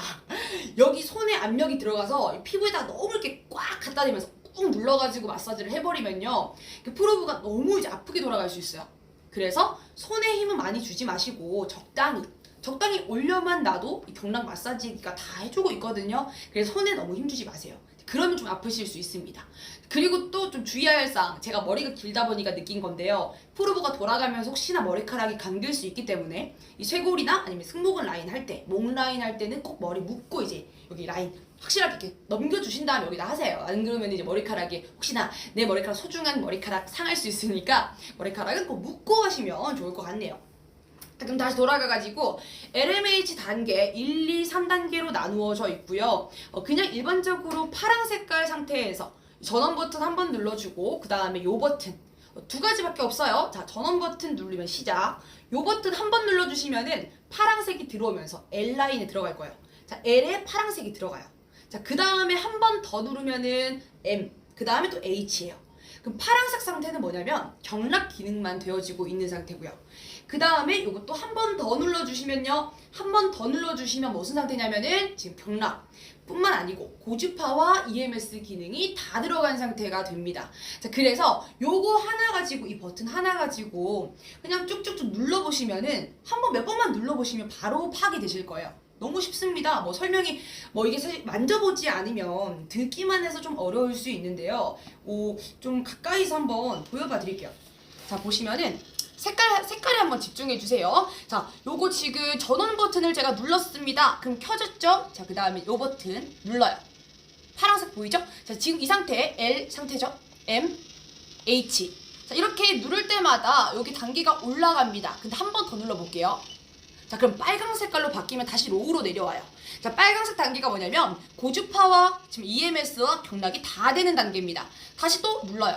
여기 손에 압력이 들어가서 피부에다 너무 이렇게 꽉 갖다 대면서 꾹 눌러가지고 마사지를 해버리면요, 프로브가 너무 이제 아프게 돌아갈 수 있어요. 그래서 손에 힘은 많이 주지 마시고 적당히 올려만 놔도 이 경락 마사지가 다 해주고 있거든요. 그래서 손에 너무 힘주지 마세요. 그러면 좀 아프실 수 있습니다. 그리고 또 좀 주의해야 할 사항, 제가 머리가 길다 보니까 느낀 건데요, 프로브가 돌아가면서 혹시나 머리카락이 감길 수 있기 때문에 이 쇄골이나 아니면 승모근 라인 할 때, 목 라인 할 때는 꼭 머리 묶고 이제 여기 라인 확실하게 이렇게 넘겨주신 다음에 여기다 하세요. 안 그러면 이제 머리카락이 혹시나 내 머리카락, 소중한 머리카락 상할 수 있으니까 머리카락은 꼭 묶고 하시면 좋을 것 같네요. 그럼 다시 돌아가가지고 LMH 단계 1, 2, 3단계로 나누어져 있고요. 그냥 일반적으로 파란 색깔 상태에서 전원 버튼 한 번 눌러주고 그 다음에 요 버튼 2가지밖에 없어요. 자, 전원 버튼 누르면 시작. 요 버튼 한 번 눌러주시면은 파란색이 들어오면서 L라인에 들어갈 거예요. 자, L에 파란색이 들어가요. 자, 그 다음에 한 번 더 누르면은 M, 그 다음에 또 H예요. 그럼 파란색 상태는 뭐냐면 경락 기능만 되어지고 있는 상태고요. 그 다음에 이것도 한 번 더 눌러주시면요, 한 번 더 눌러주시면 무슨 상태냐면은 지금 경락 뿐만 아니고 고주파와 EMS 기능이 다 들어간 상태가 됩니다. 자, 그래서 요거 하나 가지고, 이 버튼 하나 가지고 그냥 쭉쭉쭉 눌러보시면은 한 번 몇 번만 눌러보시면 바로 파악이 되실 거예요. 너무 쉽습니다. 뭐 설명이 이게 사실 만져보지 않으면 듣기만 해서 좀 어려울 수 있는데요. 좀 가까이서 한번 보여봐 드릴게요. 자, 보시면은 색깔에 한번 집중해 주세요. 자, 요거 지금 전원 버튼을 제가 눌렀습니다. 그럼 켜졌죠? 자, 그 다음에 요 버튼 눌러요. 파란색 보이죠? 자, 지금 이 상태 L 상태죠? M, H. 자, 이렇게 누를 때마다 여기 단계가 올라갑니다. 근데 한 번 더 눌러볼게요. 자, 그럼 빨강 색깔로 바뀌면 다시 로우로 내려와요. 자, 빨강색 단계가 뭐냐면 고주파와 지금 EMS와 경락이 다 되는 단계입니다. 다시 또 눌러요.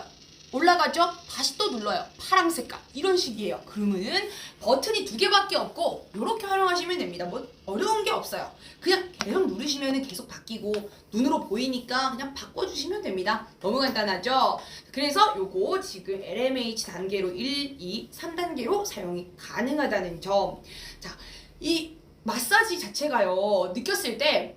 올라가죠? 다시 또 눌러요. 파랑 색깔. 이런 식이에요. 그러면은 버튼이 2개밖에 없고 이렇게 활용하시면 됩니다. 뭐 어려운 게 없어요. 그냥 계속 누르시면은 계속 바뀌고 눈으로 보이니까 그냥 바꿔주시면 됩니다. 너무 간단하죠? 그래서 요거 지금 LMH 단계로 1, 2, 3단계로 사용이 가능하다는 점. 자, 이 마사지 자체가요. 느꼈을 때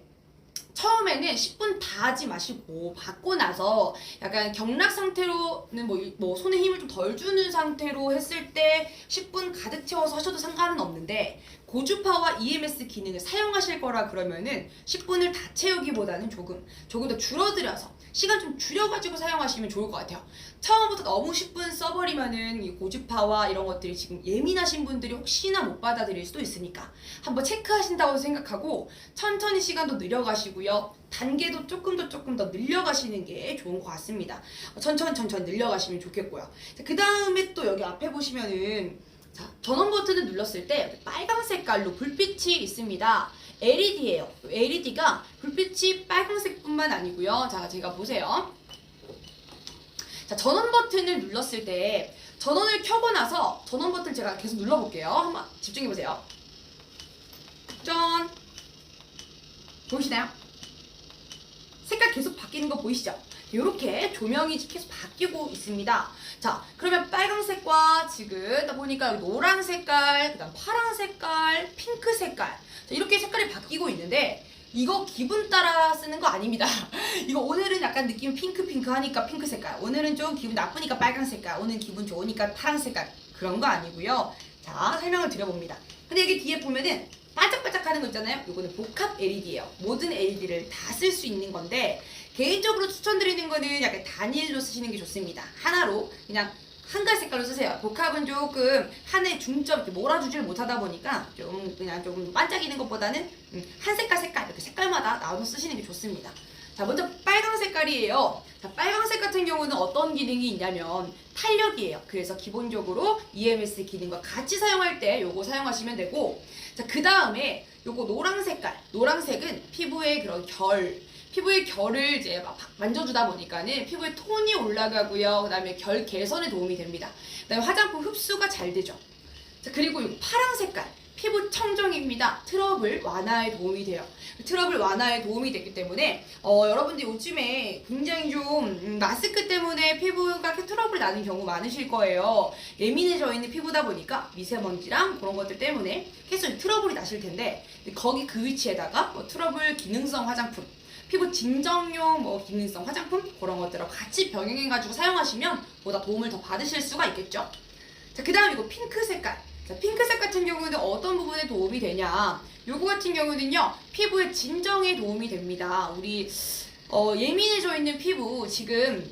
처음에는 10분 다 하지 마시고 받고 나서 약간 경락 상태로는 뭐 손에 힘을 좀 덜 주는 상태로 했을 때 10분 가득 채워서 하셔도 상관은 없는데 고주파와 EMS 기능을 사용하실 거라 그러면은 10분을 다 채우기보다는 조금 더 줄어들여서 시간 좀 줄여가지고 사용하시면 좋을 것 같아요. 처음부터 너무 10분 써버리면은 이 고주파와 이런 것들이 지금 예민하신 분들이 혹시나 못 받아들일 수도 있으니까 한번 체크하신다고 생각하고 천천히 시간도 늘려가시고요. 단계도 조금 더 늘려가시는 게 좋은 것 같습니다. 천천히 늘려가시면 좋겠고요. 그 다음에 또 여기 앞에 보시면은 자, 전원 버튼을 눌렀을 때 빨간 색깔로 불빛이 있습니다. LED예요. LED가 불빛이 빨간색뿐만 아니고요. 자, 제가 보세요. 자, 전원 버튼을 눌렀을 때 전원을 켜고 나서 전원 버튼 제가 계속 눌러볼게요. 한번 집중해보세요. 짠! 보이시나요? 색깔 계속 바뀌는 거 보이시죠? 이렇게 조명이 계속 바뀌고 있습니다. 자, 그러면 빨간색과 지금 보니까 여기 노란 색깔, 그 다음 파란 색깔, 핑크 색깔, 자, 이렇게 색깔이 바뀌고 있는데 이거 기분 따라 쓰는 거 아닙니다. 이거 오늘은 약간 느낌 핑크 하니까 핑크 색깔, 오늘은 좀 기분 나쁘니까 빨간 색깔, 오늘은 기분 좋으니까 파란 색깔, 그런 거 아니고요. 자, 설명을 드려봅니다. 근데 여기 뒤에 보면은 반짝반짝 하는 거 있잖아요. 이거는 복합 LED예요. 모든 LED를 다 쓸 수 있는 건데 개인적으로 추천드리는 거는 약간 단일로 쓰시는 게 좋습니다. 하나로 그냥 한 가지 색깔로 쓰세요. 복합은 조금 하나의 중점 이렇게 몰아주질 못하다 보니까 그냥 좀 반짝이는 것보다는 한 색깔 이렇게 색깔마다 나눠서 쓰시는 게 좋습니다. 자, 먼저 빨강 색깔이에요. 자, 빨강색 같은 경우는 어떤 기능이 있냐면 탄력이에요. 그래서 기본적으로 EMS 기능과 같이 사용할 때 요거 사용하시면 되고, 자, 그 다음에 요거 노랑 색깔, 노란색은 피부의 그런 피부의 결을 이제 막 만져주다 보니까는 피부의 톤이 올라가고요. 그 다음에 결 개선에 도움이 됩니다. 그 다음에 화장품 흡수가 잘 되죠. 자, 그리고 이 파란 색깔, 피부 청정입니다. 트러블 완화에 도움이 돼요. 트러블 완화에 도움이 되기 때문에 여러분들 요즘에 굉장히 좀 마스크 때문에 피부가 트러블 나는 경우 많으실 거예요. 예민해져 있는 피부다 보니까 미세먼지랑 그런 것들 때문에 계속 트러블이 나실 텐데 거기 그 위치에다가 트러블 기능성 화장품, 피부 진정용 기능성 화장품 그런 것들하고 같이 병행해가지고 사용하시면 보다 도움을 더 받으실 수가 있겠죠. 자, 그 다음 이거 핑크 색깔. 자, 핑크색 같은 경우는 어떤 부분에 도움이 되냐? 요거 같은 경우는요, 피부의 진정에 도움이 됩니다. 우리 예민해져 있는 피부 지금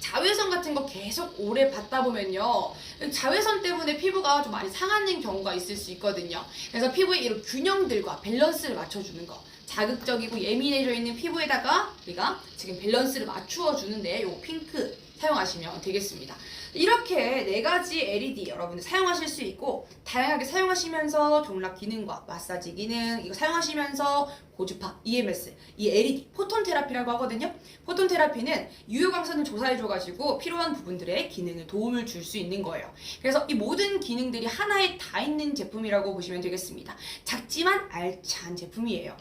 자외선 같은 거 계속 오래 받다 보면요, 자외선 때문에 피부가 좀 많이 상하는 경우가 있을 수 있거든요. 그래서 피부의 이런 균형들과 밸런스를 맞춰주는 거, 자극적이고 예민해져 있는 피부에다가 우리가 지금 밸런스를 맞추어 주는데 요 핑크 사용하시면 되겠습니다. 이렇게 4가지 LED 여러분들 사용하실 수 있고, 다양하게 사용하시면서 종락 기능과 마사지 기능 이거 사용하시면서 고주파, EMS, 이 LED, 포톤 테라피라고 하거든요. 포톤 테라피는 유효광선을 조사해줘가지고 필요한 부분들의 기능을 도움을 줄 수 있는 거예요. 그래서 이 모든 기능들이 하나에 다 있는 제품이라고 보시면 되겠습니다. 작지만 알찬 제품이에요.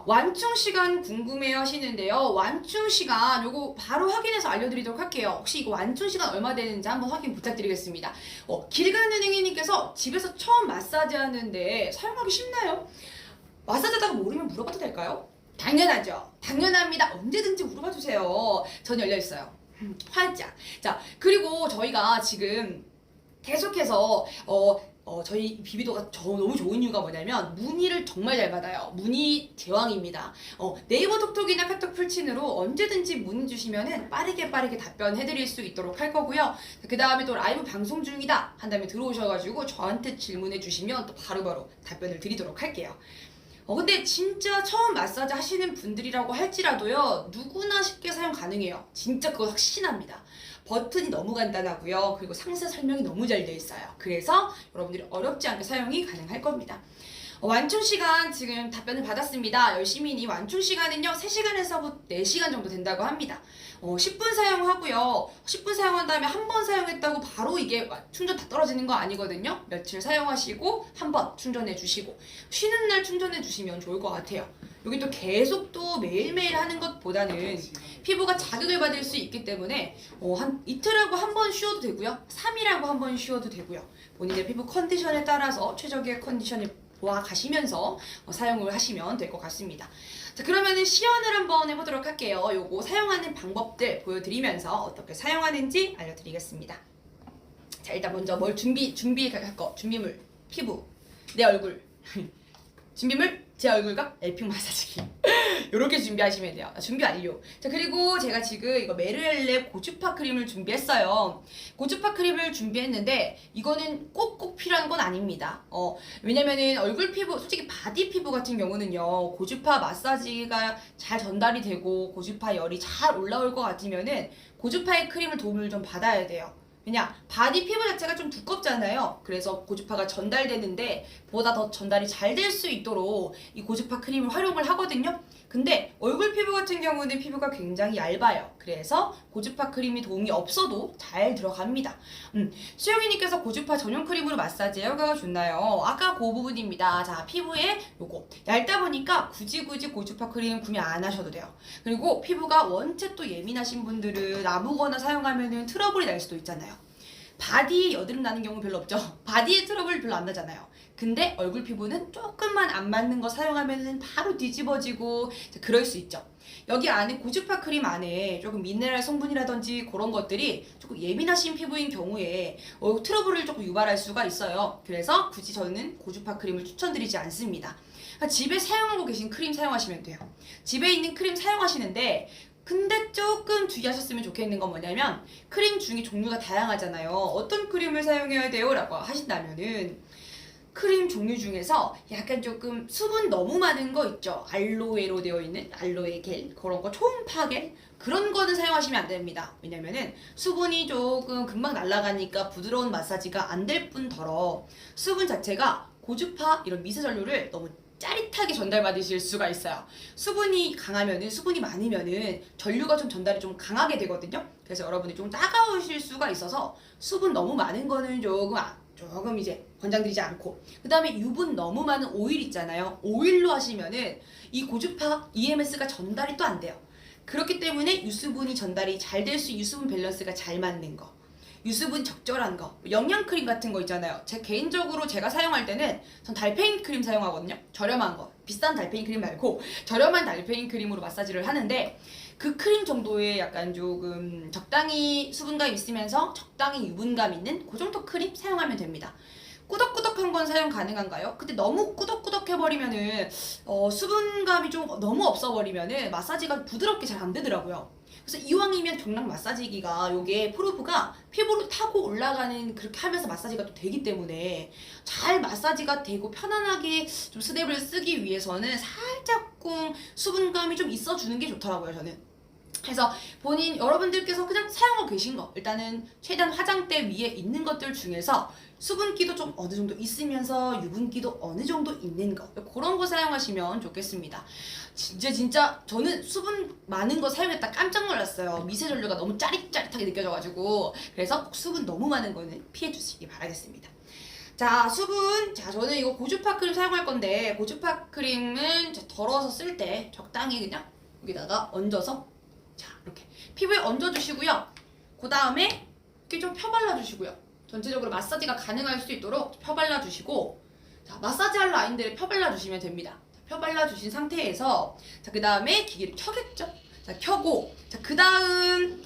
완충 시간 궁금해 하시는데요. 완충 시간 요거 바로 확인해서 알려드리도록 할게요. 혹시 이거 완충 시간 얼마 되는지 한번 확인 부탁드리겠습니다. 길 가는 행인님께서 집에서 처음 마사지 하는데 사용하기 쉽나요? 마사지 하다가 모르면 물어봐도 될까요? 당연하죠. 당연합니다. 언제든지 물어봐 주세요. 전 열려있어요. 활짝. 자, 그리고 저희가 지금 계속해서 저희 비비도가 너무 좋은 이유가 뭐냐면 문의를 정말 잘 받아요. 문의 제왕입니다. 네이버 톡톡이나 카톡 풀친으로 언제든지 문의 주시면은 빠르게 답변해드릴 수 있도록 할 거고요. 그 다음에 또 라이브 방송 중이다 한다면 들어오셔가지고 저한테 질문해 주시면 또 바로바로 답변을 드리도록 할게요. 근데 진짜 처음 마사지 하시는 분들이라고 할지라도요, 누구나 쉽게 사용 가능해요. 진짜 그거 확신합니다. 버튼이 너무 간단하고요. 그리고 상세 설명이 너무 잘 돼 있어요. 그래서 여러분들이 어렵지 않게 사용이 가능할 겁니다. 완충 시간 지금 답변을 받았습니다. 열심히 완충 시간은요 3시간에서 4시간 정도 된다고 합니다. 10분 사용하고요. 10분 사용한 다음에 한 번 사용했다고 바로 이게 충전 다 떨어지는 거 아니거든요. 며칠 사용하시고 한 번 충전해 주시고 쉬는 날 충전해 주시면 좋을 것 같아요. 여기 또 계속 또 매일매일 하는 것보다는 피부가 자극을 받을 수 있기 때문에 한 이틀하고 한 번 쉬어도 되고요. 3일하고 한 번 쉬어도 되고요. 본인의 피부 컨디션에 따라서 최적의 컨디션을 보아 가시면서 사용을 하시면 될 것 같습니다. 자, 그러면은 시연을 한번 해보도록 할게요. 요거 사용하는 방법들 보여드리면서 어떻게 사용하는지 알려드리겠습니다. 자, 일단 먼저 뭘 준비할 거. 준비물, 피부, 내 얼굴. 준비물, 제 얼굴과 엘핑 마사지기. 요렇게 준비하시면 돼요. 준비 완료. 자, 그리고 제가 지금 이거 메르엘렙 고주파 크림을 준비했어요. 고주파 크림을 준비했는데 이거는 꼭꼭 필요한 건 아닙니다. 왜냐면은 얼굴 피부, 솔직히 바디 피부 같은 경우는요, 고주파 마사지가 잘 전달이 되고 고주파 열이 잘 올라올 것 같으면은 고주파의 크림을 도움을 좀 받아야 돼요. 왜냐, 바디 피부 자체가 좀 두껍잖아요. 그래서 고주파가 전달되는데 보다 더 전달이 잘 될 수 있도록 이 고주파 크림을 활용을 하거든요. 근데 얼굴 피부 같은 경우는 피부가 굉장히 얇아요. 그래서 고주파 크림이 도움이 없어도 잘 들어갑니다. 수영이님께서 고주파 전용 크림으로 마사지 효과가 좋나요? 아까 그 부분입니다. 자, 피부에 요거 얇다 보니까 굳이 고주파 크림 구매 안 하셔도 돼요. 그리고 피부가 원체 또 예민하신 분들은 아무거나 사용하면은 트러블이 날 수도 있잖아요. 바디에 여드름 나는 경우 별로 없죠. 바디에 트러블 별로 안 나잖아요. 근데 얼굴 피부는 조금만 안 맞는 거 사용하면 바로 뒤집어지고 그럴 수 있죠. 여기 안에 고주파 크림 안에 조금 미네랄 성분이라든지 그런 것들이 조금 예민하신 피부인 경우에 트러블을 조금 유발할 수가 있어요. 그래서 굳이 저는 고주파 크림을 추천드리지 않습니다. 집에 사용하고 계신 크림 사용하시면 돼요. 집에 있는 크림 사용하시는데 근데 조금 주의하셨으면 좋겠는 건 뭐냐면 크림 중에 종류가 다양하잖아요. 어떤 크림을 사용해야 돼요? 라고 하신다면은 크림 종류 중에서 약간 조금 수분 너무 많은 거 있죠. 알로에로 되어 있는 알로에 겔 그런 거 초음파 겔 그런 거는 사용하시면 안 됩니다. 왜냐면은 수분이 조금 금방 날아가니까 부드러운 마사지가 안 될 뿐더러 수분 자체가 고주파 이런 미세 전류를 너무 짜릿하게 전달받으실 수가 있어요. 수분이 강하면은 수분이 많으면은 전류가 좀 전달이 좀 강하게 되거든요. 그래서 여러분이 좀 따가우실 수가 있어서 수분 너무 많은 거는 조금 이제 권장드리지 않고, 그 다음에 유분 너무 많은 오일 있잖아요. 오일로 하시면은 이 고주파 EMS가 전달이 또 안 돼요. 그렇기 때문에 유수분이 전달이 잘 될 수, 유수분 밸런스가 잘 맞는 거, 유수분 적절한 거, 영양크림 같은 거 있잖아요. 개인적으로 제가 사용할 때는 전 달팽이 크림 사용하거든요. 저렴한 거, 비싼 달팽이 크림 말고 저렴한 달팽이 크림으로 마사지를 하는데 그 크림 정도의 약간 조금 적당히 수분감 있으면서 적당히 유분감 있는 그 정도 크림 사용하면 됩니다. 꾸덕꾸덕한 건 사용 가능한가요? 근데 너무 꾸덕꾸덕해버리면은 수분감이 좀 너무 없어버리면은 마사지가 부드럽게 잘 안 되더라고요. 그래서 이왕이면 경락 마사지기가 요게 프로브가 피부로 타고 올라가는 그렇게 하면서 마사지가 또 되기 때문에 잘 마사지가 되고 편안하게 좀 스냅을 쓰기 위해서는 살짝 수분감이 좀 있어주는 게 좋더라고요, 저는. 그래서 여러분들께서 그냥 사용하고 계신 거 일단은 최대한 화장대 위에 있는 것들 중에서 수분기도 좀 어느 정도 있으면서 유분기도 어느 정도 있는 거 그런 거 사용하시면 좋겠습니다. 진짜 저는 수분 많은 거 사용했다 깜짝 놀랐어요. 미세 전류가 너무 짜릿짜릿하게 느껴져가지고. 그래서 수분 너무 많은 거는 피해 주시기 바라겠습니다. 자, 수분. 자, 저는 이거 고주파 크림 사용할 건데 고주파 크림은 덜어서 쓸 때 적당히 그냥 여기다가 얹어서 자, 이렇게 피부에 얹어주시고요. 그 다음에 이렇게 좀 펴발라주시고요. 전체적으로 마사지가 가능할 수 있도록 펴발라주시고, 자, 마사지할 라인들을 펴발라주시면 됩니다. 펴발라주신 상태에서, 자, 그 다음에 기계를 켜겠죠? 자, 켜고, 자, 그 다음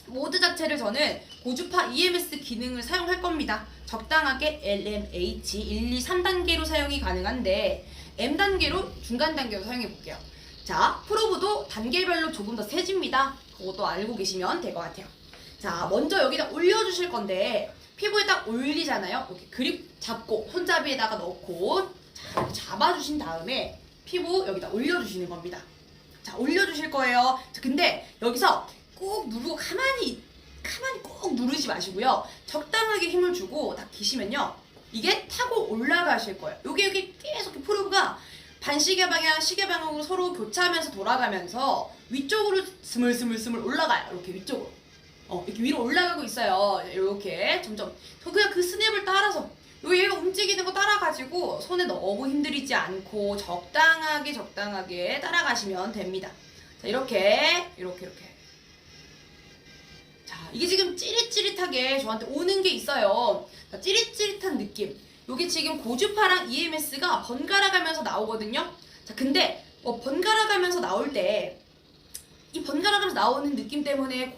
모드 자체를 저는 고주파 EMS 기능을 사용할 겁니다. 적당하게 LMH 1, 2, 3단계로 사용이 가능한데, M단계로 중간 단계로 사용해 볼게요. 자, 프로브도 단계별로 조금 더 세집니다. 그것도 알고 계시면 될 것 같아요. 자, 먼저 여기다 올려주실 건데 피부에 딱 올리잖아요. 이렇게 그립 잡고 손잡이에다가 넣고 자, 이렇게 잡아주신 다음에 피부 여기다 올려주시는 겁니다. 자, 올려주실 거예요. 자, 근데 여기서 꾹 누르고 가만히 꾹 누르지 마시고요. 적당하게 힘을 주고 딱 기시면요. 이게 타고 올라가실 거예요. 여기 계속 프로브가 반시계 방향, 시계 방향으로 서로 교차하면서 돌아가면서 위쪽으로 스물스물 올라가요. 이렇게 위쪽으로. 이렇게 위로 올라가고 있어요. 이렇게 점점. 그냥 그 스냅을 따라서 얘가 움직이는 거 따라가지고 손에 너무 힘들이지 않고 적당하게 따라가시면 됩니다. 자, 이렇게. 자, 이게 지금 찌릿찌릿하게 저한테 오는 게 있어요. 자, 찌릿찌릿한 느낌. 요게 지금 고주파랑 EMS가 번갈아 가면서 나오거든요. 자, 근데 번갈아 가면서 나올 때 이 번갈아 가면서 나오는 느낌 때문에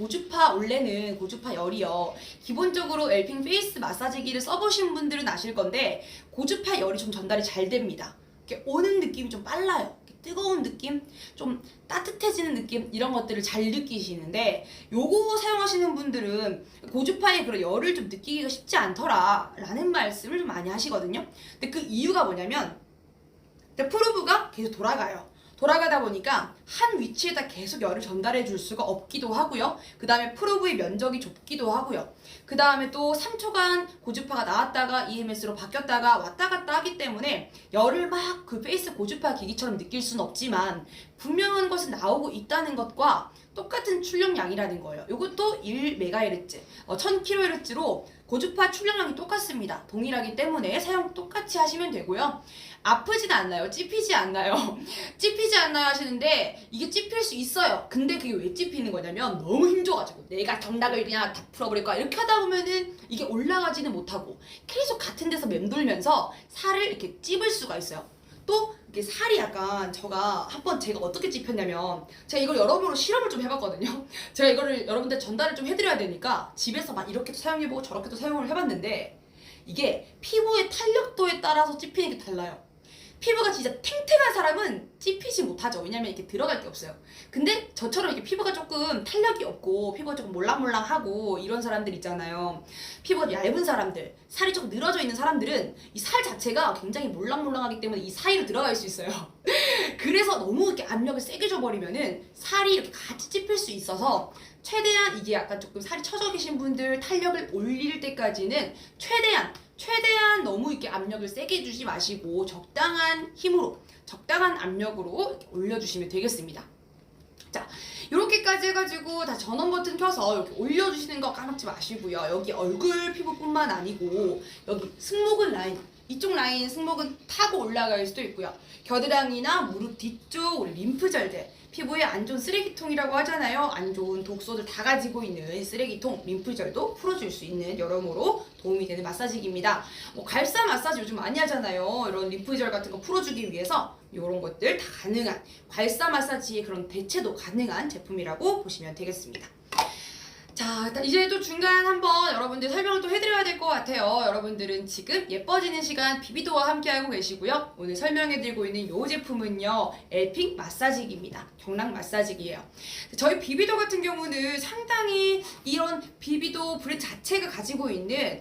원래는 고주파 열이요. 기본적으로 엘핑 페이스 마사지기를 써보신 분들은 아실 건데 고주파 열이 좀 전달이 잘 됩니다. 이렇게 오는 느낌이 좀 빨라요. 뜨거운 느낌, 좀 따뜻해지는 느낌 이런 것들을 잘 느끼시는데 요거 사용하시는 분들은 고주파의 그런 열을 좀 느끼기가 쉽지 않더라 라는 말씀을 좀 많이 하시거든요. 근데 그 이유가 뭐냐면 프로브가 계속 돌아가다 보니까 한 위치에다 계속 열을 전달해 줄 수가 없기도 하고요. 그 다음에 프로브의 면적이 좁기도 하고요. 그 다음에 또 3초간 고주파가 나왔다가 EMS로 바뀌었다가 왔다 갔다 하기 때문에 열을 막 그 페이스 고주파 기기처럼 느낄 수는 없지만 분명한 것은 나오고 있다는 것과 똑같은 출력량이라는 거예요. 이것도 1MHz, 1000kHz로 고주파 출력량이 똑같습니다. 동일하기 때문에 사용 똑같이 하시면 되고요. 아프진 않나요? 찝히지 않나요? 찝히지 않나요? 하시는데 이게 찝힐 수 있어요. 근데 그게 왜 찝히는 거냐면 너무 힘줘가지고 내가 경락을 그냥 다 풀어버릴 거야 이렇게 하다 보면은 이게 올라가지는 못하고 계속 같은 데서 맴돌면서 살을 이렇게 찝을 수가 있어요. 또 이게 살이 약간 제가 어떻게 찝혔냐면 제가 이걸 여러모로 실험을 좀 해봤거든요. 제가 이거를 여러분들 전달을 좀 해드려야 되니까 집에서 막 이렇게도 사용해보고 저렇게도 사용을 해봤는데 이게 피부의 탄력도에 따라서 찝히는 게 달라요. 피부가 진짜 탱탱한 사람은 찝히지 못하죠. 왜냐면 이렇게 들어갈 게 없어요. 근데 저처럼 이렇게 피부가 조금 탄력이 없고 피부가 조금 몰랑몰랑하고 이런 사람들 있잖아요. 피부가 얇은 사람들, 살이 조금 늘어져 있는 사람들은 이 살 자체가 굉장히 몰랑몰랑하기 때문에 이 사이로 들어갈 수 있어요. 그래서 너무 이렇게 압력을 세게 줘버리면은 살이 이렇게 같이 찝힐 수 있어서 최대한 이게 약간 조금 살이 처져 계신 분들 탄력을 올릴 때까지는 최대한 너무 이렇게 압력을 세게 주지 마시고 적당한 힘으로, 적당한 압력으로 이렇게 올려주시면 되겠습니다. 자, 이렇게까지 해가지고 다 전원 버튼 켜서 이렇게 올려주시는 거 까먹지 마시고요. 여기 얼굴 피부뿐만 아니고 여기 승모근 라인, 이쪽 라인 승모근 타고 올라갈 수도 있고요. 겨드랑이나 무릎 뒤쪽 림프절들, 피부에 안 좋은 쓰레기통이라고 하잖아요. 안 좋은 독소들 다 가지고 있는 쓰레기통, 림프절도 풀어줄 수 있는 여러모로 도움이 되는 마사지기입니다. 갈사 마사지 요즘 많이 하잖아요. 이런 림프절 같은 거 풀어주기 위해서 이런 것들 다 가능한 갈사 마사지의 그런 대체도 가능한 제품이라고 보시면 되겠습니다. 자, 이제 또 중간 한번 여러분들 설명을 또 해드려야 될 것 같아요. 여러분들은 지금 예뻐지는 시간 비비도와 함께하고 계시고요. 오늘 설명해드리고 있는 이 제품은요, 엘핑 마사지기입니다. 경락 마사지기예요. 저희 비비도 같은 경우는 상당히 이런 비비도 브랜드 자체가 가지고 있는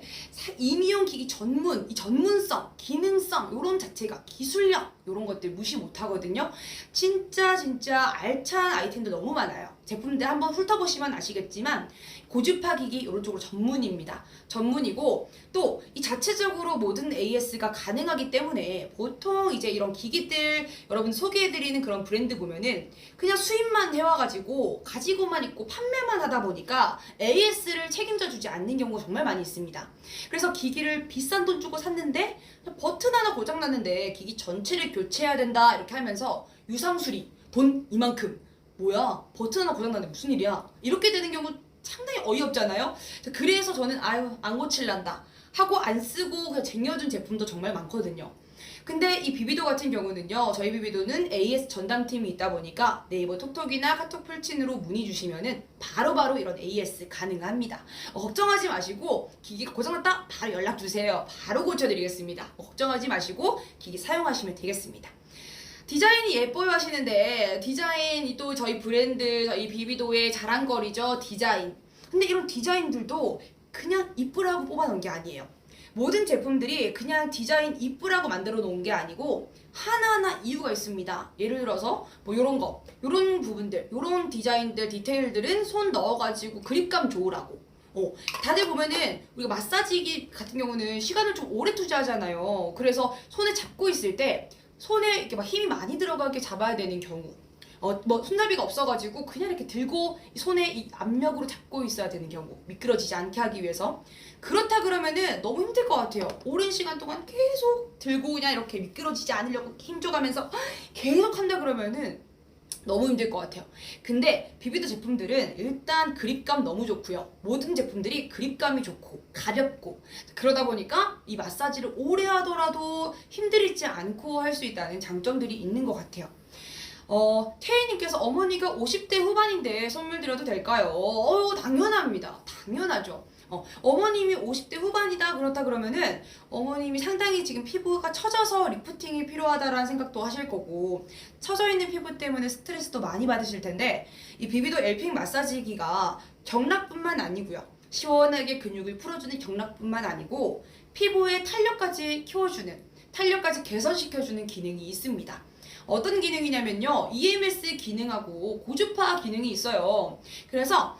이미용 기기 전문, 이 전문성, 기능성 이런 자체가 기술력 이런 것들 무시 못하거든요. 진짜 알찬 아이템도 너무 많아요. 제품들 한번 훑어보시면 아시겠지만 고주파 기기 이런 쪽으로 전문입니다. 전문이고 또 이 자체적으로 모든 AS가 가능하기 때문에 보통 이제 이런 기기들 여러분 소개해드리는 그런 브랜드 보면은 그냥 수입만 해와가지고 가지고만 있고 판매만 하다 보니까 AS를 책임져 주지 않는 경우가 정말 많이 있습니다. 그래서 기기를 비싼 돈 주고 샀는데 버튼 하나 고장났는데 기기 전체를 교체해야 된다 이렇게 하면서 유상수리 돈 이만큼 뭐야 버튼 하나 고장났는데 무슨 일이야 이렇게 되는 경우 상당히 어이없잖아요. 그래서 저는 안 고칠란다 하고 안 쓰고 그냥 쟁여준 제품도 정말 많거든요. 근데 이 비비도 같은 경우는요, 저희 비비도는 AS 전담팀이 있다 보니까 네이버 톡톡이나 카톡 풀친으로 문의 주시면은 바로바로 이런 AS 가능합니다. 걱정하지 마시고 기기가 고장났다 바로 연락 주세요. 바로 고쳐드리겠습니다. 걱정하지 마시고 기기 사용하시면 되겠습니다. 디자인이 예뻐요 하시는데 디자인이 또 저희 브랜드 저희 비비도의 자랑거리죠. 디자인. 근데 이런 디자인들도 그냥 이쁘라고 뽑아놓은 게 아니에요. 모든 제품들이 그냥 디자인 이쁘라고 만들어 놓은 게 아니고 하나하나 이유가 있습니다. 예를 들어서 뭐 요런 거, 요런 부분들, 요런 디자인들, 디테일들은 손 넣어가지고 그립감 좋으라고 다들 보면은 우리가 마사지기 같은 경우는 시간을 좀 오래 투자하잖아요. 그래서 손에 잡고 있을 때 손에 이렇게 막 힘이 많이 들어가게 잡아야 되는 경우, 뭐 손잡이가 없어가지고 그냥 이렇게 들고 손에 이 압력으로 잡고 있어야 되는 경우, 미끄러지지 않게 하기 위해서. 그렇다 그러면은 너무 힘들 것 같아요. 오랜 시간 동안 계속 들고 그냥 이렇게 미끄러지지 않으려고 힘줘가면서 계속 한다 그러면은 너무 힘들 것 같아요. 근데 비비드 제품들은 일단 그립감 너무 좋고요. 모든 제품들이 그립감이 좋고 가볍고, 그러다 보니까 이 마사지를 오래 하더라도 힘들지 않고 할 수 있다는 장점들이 있는 것 같아요. 태희님께서 어머니가 50대 후반인데 선물 드려도 될까요? 당연합니다. 당연하죠. 어머님이 50대 후반이다 그렇다 그러면은 어머님이 상당히 지금 피부가 처져서 리프팅이 필요하다라는 생각도 하실 거고, 처져 있는 피부 때문에 스트레스도 많이 받으실 텐데, 이 비비도 엘핑 마사지기가 경락뿐만 아니고요, 시원하게 근육을 풀어주는 경락뿐만 아니고 피부의 탄력까지 키워주는, 탄력까지 개선시켜주는 기능이 있습니다. 어떤 기능이냐면요, EMS 기능하고 고주파 기능이 있어요. 그래서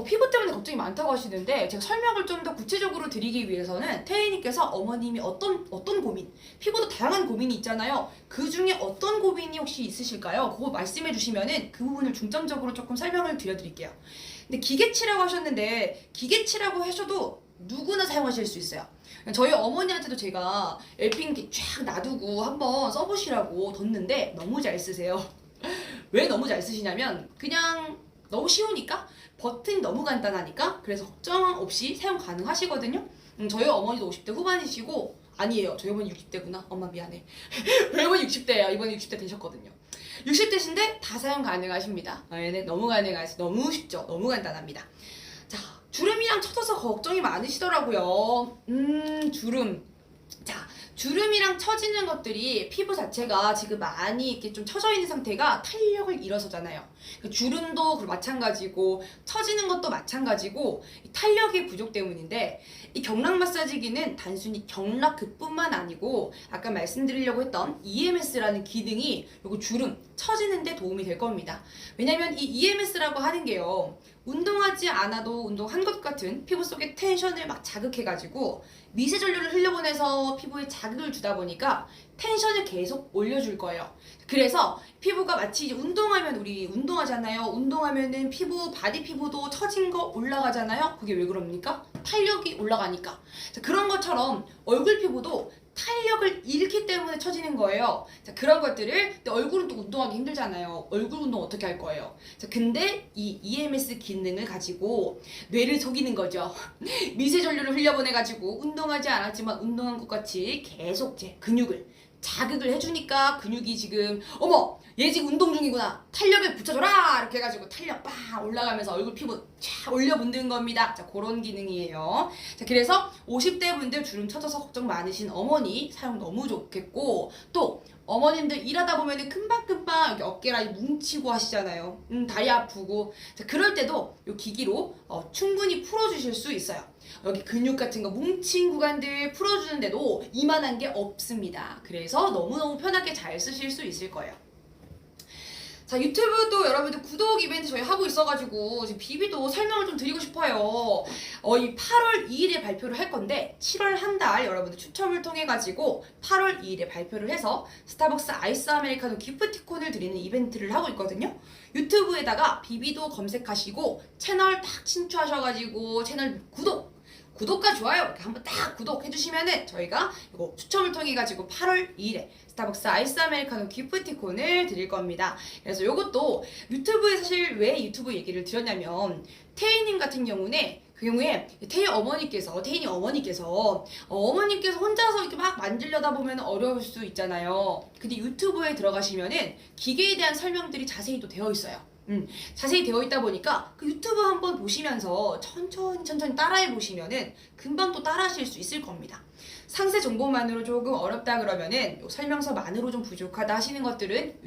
피부 때문에 걱정이 많다고 하시는데, 제가 설명을 좀 더 구체적으로 드리기 위해서는 태희님께서 어머님이 어떤 고민, 피부도 다양한 고민이 있잖아요. 그 중에 어떤 고민이 혹시 있으실까요? 그거 말씀해 주시면은 그 부분을 중점적으로 조금 설명을 드려드릴게요. 근데 기계치라고 하셨는데, 기계치라고 하셔도 누구나 사용하실 수 있어요. 저희 어머니한테도 제가 엘핑 이렇게 쫙 놔두고 한번 써보시라고 뒀는데 너무 잘 쓰세요. 왜 너무 잘 쓰시냐면 그냥 너무 쉬우니까, 버튼이 너무 간단하니까, 그래서 걱정 없이 사용 가능하시거든요. 저희 어머니도 50대 후반이시고, 아니에요, 저희 어머니 60대구나. 엄마 미안해. 저희 어머니 60대예요. 이번에 60대 되셨거든요. 60대신데 다 사용 가능하십니다. 네, 너무 너무 쉽죠. 너무 간단합니다. 자, 주름이랑 처져서 걱정이 많으시더라고요. 주름. 자, 주름이랑 처지는 것들이 피부 자체가 지금 많이 이렇게 좀 처져 있는 상태가 탄력을 잃어서잖아요. 주름도 마찬가지고 처지는 것도 마찬가지고 탄력의 부족 때문인데, 이 경락 마사지기는 단순히 경락 그뿐만 아니고 아까 말씀드리려고 했던 EMS라는 기능이 요거 주름 처지는 데 도움이 될 겁니다. 왜냐면 이 EMS라고 하는 게요, 운동하지 않아도 운동한 것 같은 피부 속의 텐션을 막 자극해가지고 미세 전류를 흘려보내서 피부에 자극을 주다 보니까 텐션을 계속 올려줄 거예요. 그래서 피부가 마치 이제 운동하면, 우리 운동하잖아요. 운동하면은 바디 피부도 처진 거 올라가잖아요. 그게 왜 그럽니까? 탄력이 올라가니까. 자, 그런 것처럼 얼굴 피부도 탄력을 잃기 때문에 처지는 거예요. 자, 그런 것들을, 근데 얼굴은 또 운동하기 힘들잖아요. 얼굴 운동 어떻게 할 거예요? 자, 근데 이 EMS 기능을 가지고 뇌를 속이는 거죠. 미세 전류를 흘려보내가지고 운동하지 않았지만 운동한 것 같이 계속 제 근육을 자극을 해주니까, 근육이 지금 어머 얘 지금 운동 중이구나, 탄력을 붙여줘라 이렇게 해가지고 탄력 빡 올라가면서 얼굴 피부 쫙 올려 붓는 겁니다. 자, 그런 기능이에요. 자, 그래서 50대 분들 주름 처져서 걱정 많으신 어머니 사용 너무 좋겠고, 또 어머님들 일하다 보면은 금방금방 이렇게 어깨 라인 뭉치고 하시잖아요. 다리 아프고. 자, 그럴 때도 이 기기로 충분히 풀어주실 수 있어요. 여기 근육 같은 거 뭉친 구간들 풀어주는데도 이만한 게 없습니다. 그래서 너무너무 편하게 잘 쓰실 수 있을 거예요. 자, 유튜브도 여러분들 구독 이벤트 저희 하고 있어가지고 지금 비비도 설명을 좀 드리고 싶어요. 이 8월 2일에 발표를 할 건데, 7월 한 달 여러분들 추첨을 통해 가지고 8월 2일에 발표를 해서 스타벅스 아이스 아메리카노 기프티콘을 드리는 이벤트를 하고 있거든요. 유튜브에다가 비비도 검색하시고 채널 딱 친추하셔가지고 채널 구독과 좋아요 이렇게 한번 딱 구독해주시면은 저희가 이거 추첨을 통해 가지고 8월 2일에 스타벅스 아이스 아메리카노 기프티콘을 드릴 겁니다. 그래서 이것도 유튜브에, 사실 왜 유튜브 얘기를 드렸냐면, 태희님 같은 경우에 태희님 어머니께서 혼자서 이렇게 막 만지려다 보면 어려울 수 있잖아요. 근데 유튜브에 들어가시면은 기계에 대한 설명들이 자세히 또 되어 있어요. 자세히 되어 있다 보니까 그 유튜브 한번 보시면서 천천히 따라해 보시면은 금방 또 따라 하실 수 있을 겁니다. 상세 정보만으로 조금 어렵다 그러면은 요 설명서만으로 좀 부족하다 하시는 것들은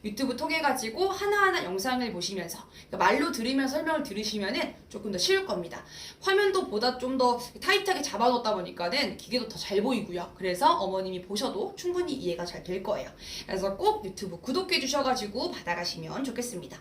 유튜브 통해 가지고 하나하나 영상을 보시면서, 그러니까 말로 들으면서 설명을 들으시면은 조금 더 쉬울 겁니다. 화면도 보다 좀 더 타이트하게 잡아놓다 보니까는 기계도 더 잘 보이고요. 그래서 어머님이 보셔도 충분히 이해가 잘 될 거예요. 그래서 꼭 유튜브 구독해 주셔가지고 받아가시면 좋겠습니다.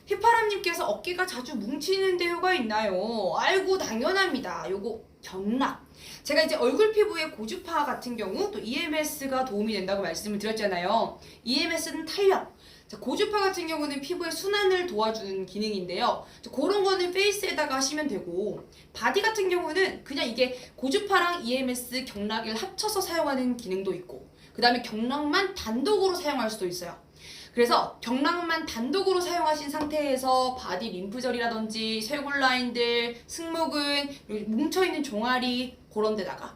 휘파람님께서 어깨가 자주 뭉치는 데요가 있나요? 아이고 당연합니다. 요거 경락. 제가 이제 얼굴 피부의 고주파 같은 경우 또 EMS가 도움이 된다고 말씀을 드렸잖아요. EMS는 탄력. 자, 고주파 같은 경우는 피부의 순환을 도와주는 기능인데요. 자, 그런 거는 페이스에다가 하시면 되고, 바디 같은 경우는 그냥 이게 고주파랑 EMS 경락을 합쳐서 사용하는 기능도 있고, 그 다음에 경락만 단독으로 사용할 수도 있어요. 그래서 경락만 단독으로 사용하신 상태에서 바디 림프절이라든지 쇄골 라인들, 승모근, 여기 뭉쳐있는 종아리 그런 데다가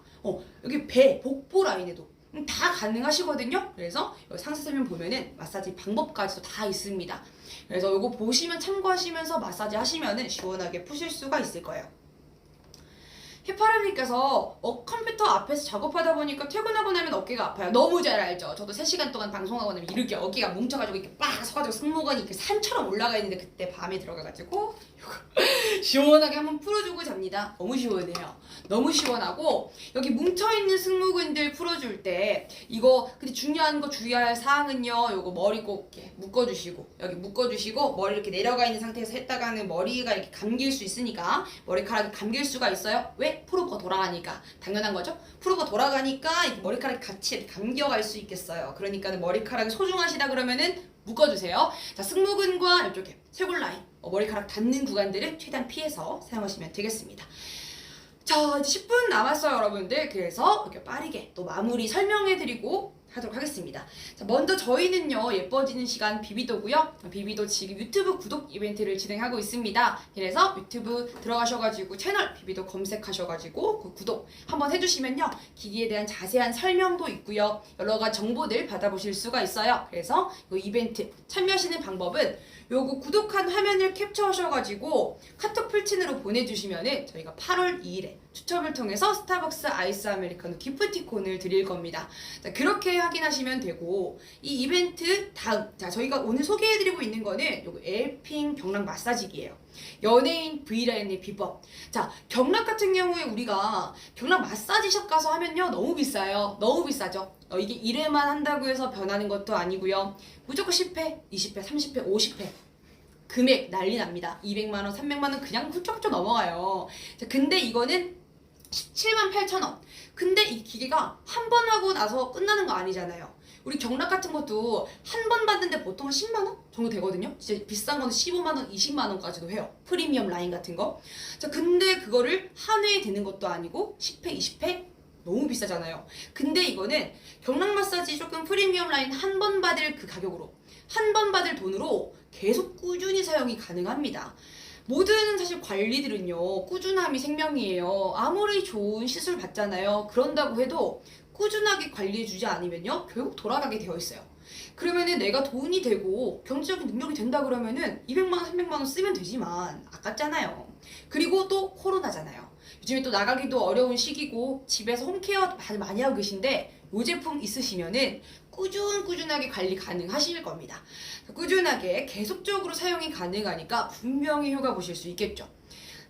여기 배, 복부 라인에도 다 가능하시거든요. 그래서 여기 상세 설명 보면은 마사지 방법까지도 다 있습니다. 그래서 이거 보시면 참고하시면서 마사지 하시면은 시원하게 푸실 수가 있을 거예요. 휘파람님께서 컴퓨터 앞에서 작업하다 보니까 퇴근하고 나면 어깨가 아파요. 너무 잘 알죠. 저도 3시간 동안 방송하고 나면 이렇게 어깨가 뭉쳐가지고 이렇게 빡 서가지고 승모근이 이렇게 산처럼 올라가 있는데 그때 밤에 들어가가지고 시원하게 한번 풀어주고 잡니다. 너무 시원해요. 너무 시원하고 여기 뭉쳐있는 승모근들 풀어줄 때 이거 근데 중요한 거 주의할 사항은요. 요거 머리 꼭 이렇게 묶어주시고 여기 묶어주시고 머리 이렇게 내려가 있는 상태에서 했다가는 머리가 이렇게 감길 수 있으니까 머리카락이 감길 수가 있어요. 왜? 프로가 돌아가니까. 당연한 거죠. 프로가 돌아가니까 이렇게 머리카락이 같이 이렇게 감겨갈 수 있겠어요. 그러니까 머리카락이 소중하시다 그러면은 묶어주세요. 자, 승모근과 이쪽에 쇄골 라인, 머리카락 닿는 구간들을 최대한 피해서 사용하시면 되겠습니다. 자, 이제 10분 남았어요, 여러분들. 그래서 이렇게 빠르게 또 마무리 설명해드리고 하도록 하겠습니다. 자, 먼저 저희는요, 예뻐지는 시간 비비도고요. 비비도 지금 유튜브 구독 이벤트를 진행하고 있습니다. 그래서 유튜브 들어가셔가지고 채널 비비도 검색하셔가지고 그 구독 한번 해주시면요, 기기에 대한 자세한 설명도 있고요, 여러 가지 정보들 받아보실 수가 있어요. 그래서 이 이벤트 참여하시는 방법은 요거 구독한 화면을 캡처하셔가지고 카톡 풀친으로 보내주시면은 저희가 8월 2일에 추첨을 통해서 스타벅스 아이스 아메리카노 기프티콘을 드릴 겁니다. 자, 그렇게 확인하시면 되고, 이 이벤트 다음, 자, 저희가 오늘 소개해드리고 있는 거는 요거 엘핑 경락 마사지기예요. 연예인 V라인의 비법. 자, 경락 같은 경우에 우리가 경락 마사지샵 가서 하면요, 너무 비싸요. 너무 비싸죠. 이게 1회만 한다고 해서 변하는 것도 아니고요. 무조건 10회, 20회, 30회, 50회. 금액 난리 납니다. 200만원, 300만원 그냥 훌쩍훌쩍 넘어가요. 자, 근데 이거는 17만 8천원. 근데 이 기계가 한 번 하고 나서 끝나는 거 아니잖아요. 우리 경락 같은 것도 한 번 받는데 보통 한 10만원 정도 되거든요. 진짜 비싼 거는 15만원, 20만원까지도 해요. 프리미엄 라인 같은 거. 자, 근데 그거를 한 회에 되는 것도 아니고 10회, 20회? 너무 비싸잖아요. 근데 이거는 경락 마사지 조금 프리미엄 라인 한 번 받을 그 가격으로, 한 번 받을 돈으로 계속 꾸준히 사용이 가능합니다. 모든 사실 관리들은요, 꾸준함이 생명이에요. 아무리 좋은 시술 받잖아요. 그런다고 해도 꾸준하게 관리해주지 않으면요, 결국 돌아가게 되어 있어요. 그러면은 내가 돈이 되고 경제적인 능력이 된다 그러면은 200만원, 300만원 쓰면 되지만 아깝잖아요. 그리고 또 코로나잖아요. 요즘에 또 나가기도 어려운 시기고 집에서 홈케어 다들 많이 하고 계신데 이 제품 있으시면은 꾸준하게 관리 가능하실 겁니다. 꾸준하게 계속적으로 사용이 가능하니까 분명히 효과 보실 수 있겠죠.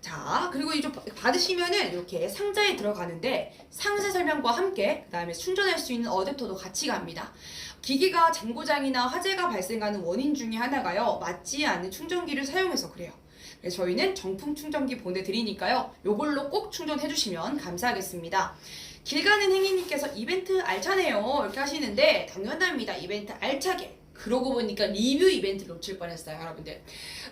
자, 그리고 이제 받으시면은 이렇게 상자에 들어가는데 상세 설명과 함께 그 다음에 충전할 수 있는 어댑터도 같이 갑니다. 기기가 잔고장이나 화재가 발생하는 원인 중에 하나가요, 맞지 않는 충전기를 사용해서 그래요. 그래서 저희는 정품 충전기 보내드리니까요, 요걸로 꼭 충전해주시면 감사하겠습니다. 길 가는 행인님께서 이벤트 알차네요 이렇게 하시는데, 당연합니다. 이벤트 알차게. 그러고 보니까 리뷰 이벤트 놓칠 뻔했어요, 여러분들.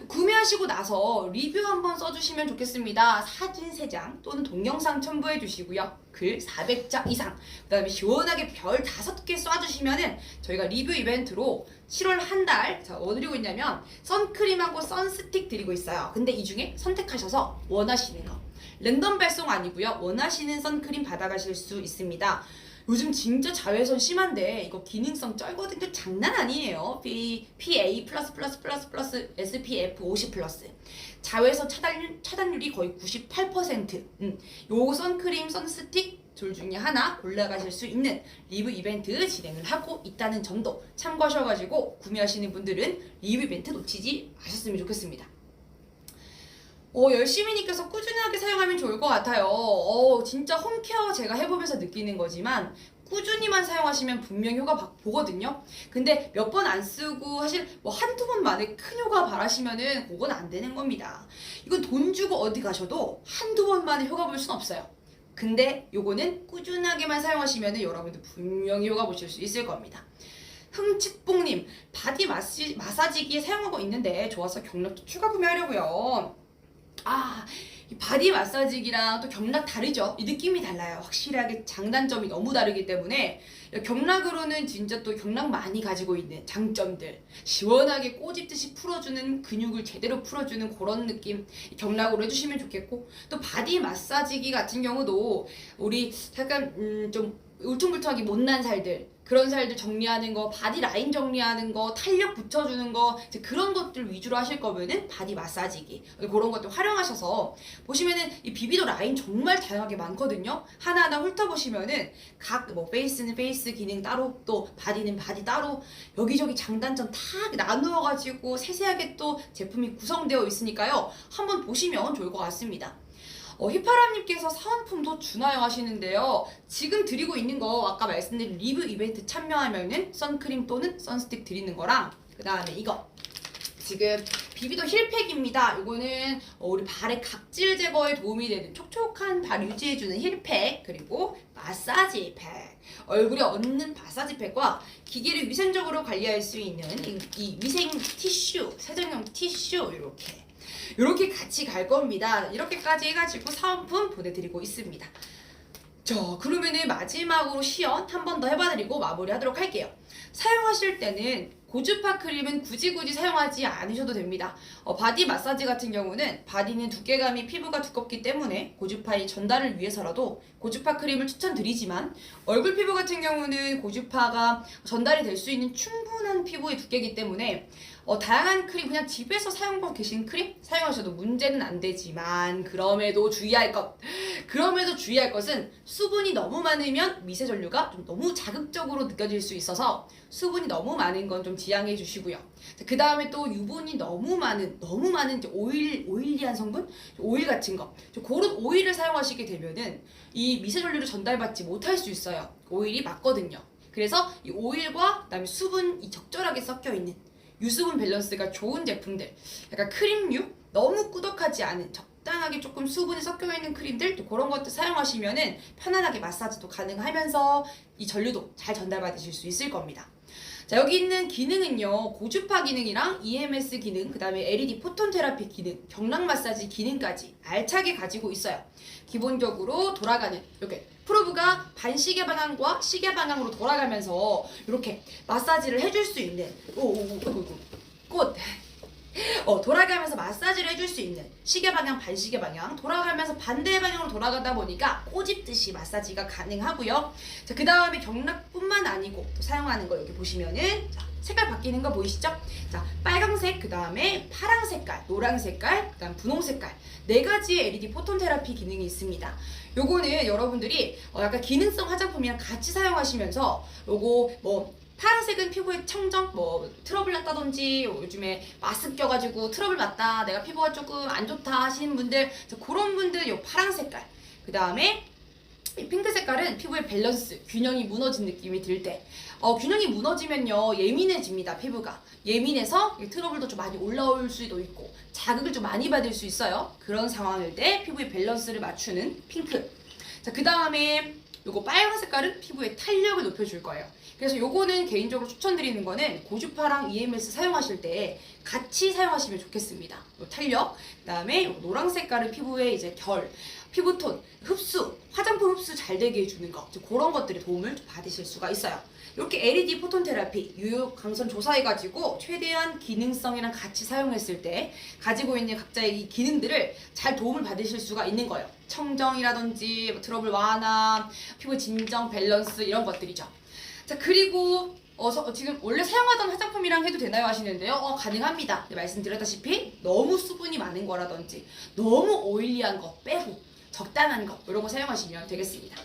구매하시고 나서 리뷰 한번 써주시면 좋겠습니다. 사진 3장 또는 동영상 첨부해 주시고요. 글 400자 이상, 그 다음에 시원하게 별 5개 쏴주시면은 저희가 리뷰 이벤트로 7월 한 달, 자, 뭐 드리고 있냐면 선크림하고 선스틱 드리고 있어요. 근데 이 중에 선택하셔서 원하시는 거, 랜덤 발송 아니고요, 원하시는 선크림 받아가실 수 있습니다. 요즘 진짜 자외선 심한데 이거 기능성 쩔거든요. 장난 아니에요. PA++++ SPF 50+. 자외선 차단율이 거의 98%. 요 선크림, 선스틱 둘 중에 하나 골라가실 수 있는 리뷰 이벤트 진행을 하고 있다는 점도 참고하셔가지고 구매하시는 분들은 리뷰 이벤트 놓치지 마셨으면 좋겠습니다. 열심히님께서 꾸준하게 사용하면 좋을 것 같아요. 진짜 홈케어 제가 해보면서 느끼는 거지만 꾸준히만 사용하시면 분명 효과 보거든요. 근데 몇 번 안 쓰고 사실 뭐 한두 번 만에 큰 효과 바라시면은 그건 안 되는 겁니다. 이건 돈 주고 어디 가셔도 한두 번 만에 효과 볼 순 없어요. 근데 요거는 꾸준하게만 사용하시면은 여러분들 분명히 효과 보실 수 있을 겁니다. 흥칫뽕님, 바디 마사지기 사용하고 있는데 좋아서 경락도 추가 구매하려고요. 이 바디 마사지기랑 또 경락 다르죠? 이 느낌이 달라요. 확실하게 장단점이 너무 다르기 때문에 경락으로는 진짜 또 경락 많이 가지고 있는 장점들, 시원하게 꼬집듯이 풀어주는, 근육을 제대로 풀어주는 그런 느낌 경락으로 해주시면 좋겠고, 또 바디 마사지기 같은 경우도 우리 약간 좀 울퉁불퉁하게 못난 살들, 그런 살들 정리하는 거, 바디 라인 정리하는 거, 탄력 붙여주는 거, 이제 그런 것들 위주로 하실 거면은 바디 마사지기 그런 것들 활용하셔서 보시면은 이 비비도 라인 정말 다양하게 많거든요. 하나하나 훑어보시면은 각 뭐 페이스는 페이스 기능 따로, 또 바디는 바디 따로, 여기저기 장단점 다 나누어가지고 세세하게 또 제품이 구성되어 있으니까요. 한번 보시면 좋을 것 같습니다. 휘파람님께서 사은품도 준하여 하시는데요. 지금 드리고 있는 거 아까 말씀드린 리뷰 이벤트 참여하면은 선크림 또는 선스틱 드리는 거랑, 그 다음에 이거 지금 비비도 힐팩입니다. 이거는 우리 발의 각질 제거에 도움이 되는 촉촉한 발 유지해주는 힐팩, 그리고 마사지 팩, 얼굴에 얹는 마사지 팩과 기계를 위생적으로 관리할 수 있는 이 위생 티슈, 세정용 티슈, 이렇게 같이 갈 겁니다. 이렇게까지 해가지고 사은품 보내드리고 있습니다. 자, 그러면은 마지막으로 시연 한 번 더 해봐드리고 마무리하도록 할게요. 사용하실 때는 고주파 크림은 굳이 사용하지 않으셔도 됩니다. 바디 마사지 같은 경우는 바디는 두께감이 피부가 두껍기 때문에 고주파의 전달을 위해서라도 고주파 크림을 추천드리지만, 얼굴 피부 같은 경우는 고주파가 전달이 될 수 있는 충분한 피부의 두께이기 때문에 다양한 크림, 그냥 집에서 사용하고 계신 크림 사용하셔도 문제는 안 되지만, 그럼에도 주의할 것은 수분이 너무 많으면 미세 전류가 좀 너무 자극적으로 느껴질 수 있어서 수분이 너무 많은 건 좀 지양해 주시고요. 그 다음에 또 유분이 너무 많은 이제 오일리한 성분? 오일 같은 거, 그런 오일을 사용하시게 되면은 이 미세 전류를 전달받지 못할 수 있어요. 오일이 맞거든요. 그래서 이 오일과 그다음에 수분이 적절하게 섞여 있는 유수분 밸런스가 좋은 제품들, 약간 크림류, 너무 꾸덕하지 않은 적당하게 조금 수분이 섞여 있는 크림들, 또 그런 것들 사용하시면은 편안하게 마사지도 가능하면서 이 전류도 잘 전달받으실 수 있을 겁니다. 자, 여기 있는 기능은요, 고주파 기능이랑 EMS 기능, 그 다음에 LED 포톤 테라피 기능, 경락 마사지 기능까지 알차게 가지고 있어요. 기본적으로 돌아가는 이렇게 프로브가 반시계 방향과 시계 방향으로 돌아가면서 이렇게 마사지를 해줄 수 있는 꽃 돌아가면서 마사지를 해줄 수 있는 시계 방향, 반시계 방향 돌아가면서 반대 방향으로 돌아가다 보니까 꼬집듯이 마사지가 가능하고요. 자, 그 다음에 경락뿐만 아니고 또 사용하는 거 여기 보시면은, 자, 색깔 바뀌는 거 보이시죠? 자, 빨강색, 그 다음에 파랑 색깔, 노랑 색깔, 그 다음 분홍 색깔, 4가지의 LED 포톤 테라피 기능이 있습니다. 요거는 여러분들이 약간 기능성 화장품이랑 같이 사용하시면서 요거 파란색은 피부에 청정, 트러블 났다든지, 요즘에 마스크 껴가지고 트러블 났다, 내가 피부가 조금 안 좋다 하시는 분들, 그런 분들 요 파란 색깔, 그 다음에 이 핑크 색깔은 피부의 밸런스, 균형이 무너진 느낌이 들 때, 균형이 무너지면요 예민해집니다. 피부가 예민해서 트러블도 좀 많이 올라올 수도 있고 자극을 좀 많이 받을 수 있어요. 그런 상황일 때 피부의 밸런스를 맞추는 핑크. 자, 그 다음에 요거 빨간 색깔은 피부의 탄력을 높여줄 거예요. 그래서 요거는 개인적으로 추천드리는 거는 고주파랑 EMS 사용하실 때 같이 사용하시면 좋겠습니다. 요 탄력, 그 다음에 노랑 색깔은 피부의 이제 피부톤, 흡수, 화장품 흡수 잘 되게 해주는 거, 그런 것들의 도움을 좀 받으실 수가 있어요. 이렇게 LED 포톤 테라피, 유효 강선 조사해가지고 최대한 기능성이랑 같이 사용했을 때 가지고 있는 각자의 이 기능들을 잘 도움을 받으실 수가 있는 거예요. 청정이라든지 트러블 완화, 피부 진정, 밸런스 이런 것들이죠. 자, 그리고 지금 원래 사용하던 화장품이랑 해도 되나요 하시는데요. 가능합니다. 네, 말씀드렸다시피 너무 수분이 많은 거라든지 너무 오일리한 거 빼고 적당한 거 이런 거 사용하시면 되겠습니다.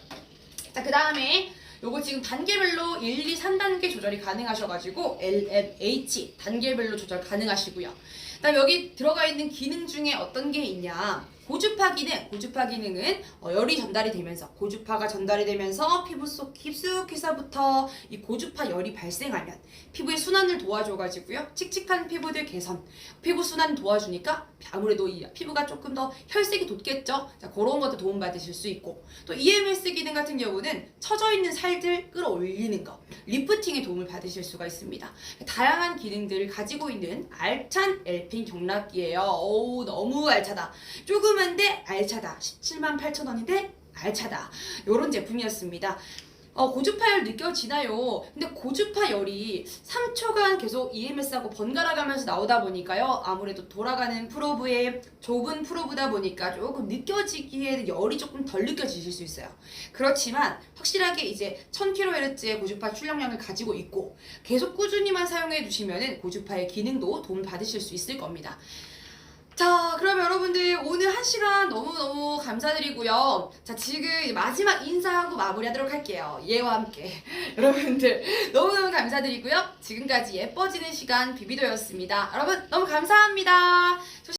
자, 그 다음에 요거 지금 단계별로 1, 2, 3단계 조절이 가능하셔가지고 LMH 단계별로 조절 가능하시고요. 그다음 여기 들어가 있는 기능 중에 어떤 게 있냐, 고주파 기능은 열이 전달이 되면서 고주파가 전달이 되면서 피부 속 깊숙이서부터 이 고주파 열이 발생하면 피부의 순환을 도와줘가지고요. 칙칙한 피부들 개선, 피부 순환 도와주니까 아무래도 이 피부가 조금 더 혈색이 돋겠죠. 자, 그런 것도 도움받으실 수 있고 또 EMS 기능 같은 경우는 처져 있는 살들 끌어올리는 거, 리프팅에 도움을 받으실 수가 있습니다. 다양한 기능들을 가지고 있는 알찬 엘핀 경락기예요. 오, 너무 알차다. 조그만데 알차다. 178,000원인데 알차다. 요런 제품이었습니다. 고주파열 느껴지나요? 근데 고주파열이 3초간 계속 EMS하고 번갈아 가면서 나오다 보니까요. 아무래도 돌아가는 프로브에 좁은 프로브다 보니까 조금 느껴지기에 열이 조금 덜 느껴지실 수 있어요. 그렇지만 확실하게 이제 1000kHz의 고주파 출력량을 가지고 있고 계속 꾸준히만 사용해 주시면은 고주파의 기능도 도움을 받으실 수 있을 겁니다. 자, 그럼 여러분들 오늘 1시간 너무너무 감사드리고요. 자, 지금 마지막 인사하고 마무리하도록 할게요. 예와 함께. 여러분들 너무너무 감사드리고요. 지금까지 예뻐지는 시간 비비도였습니다. 여러분 너무 감사합니다.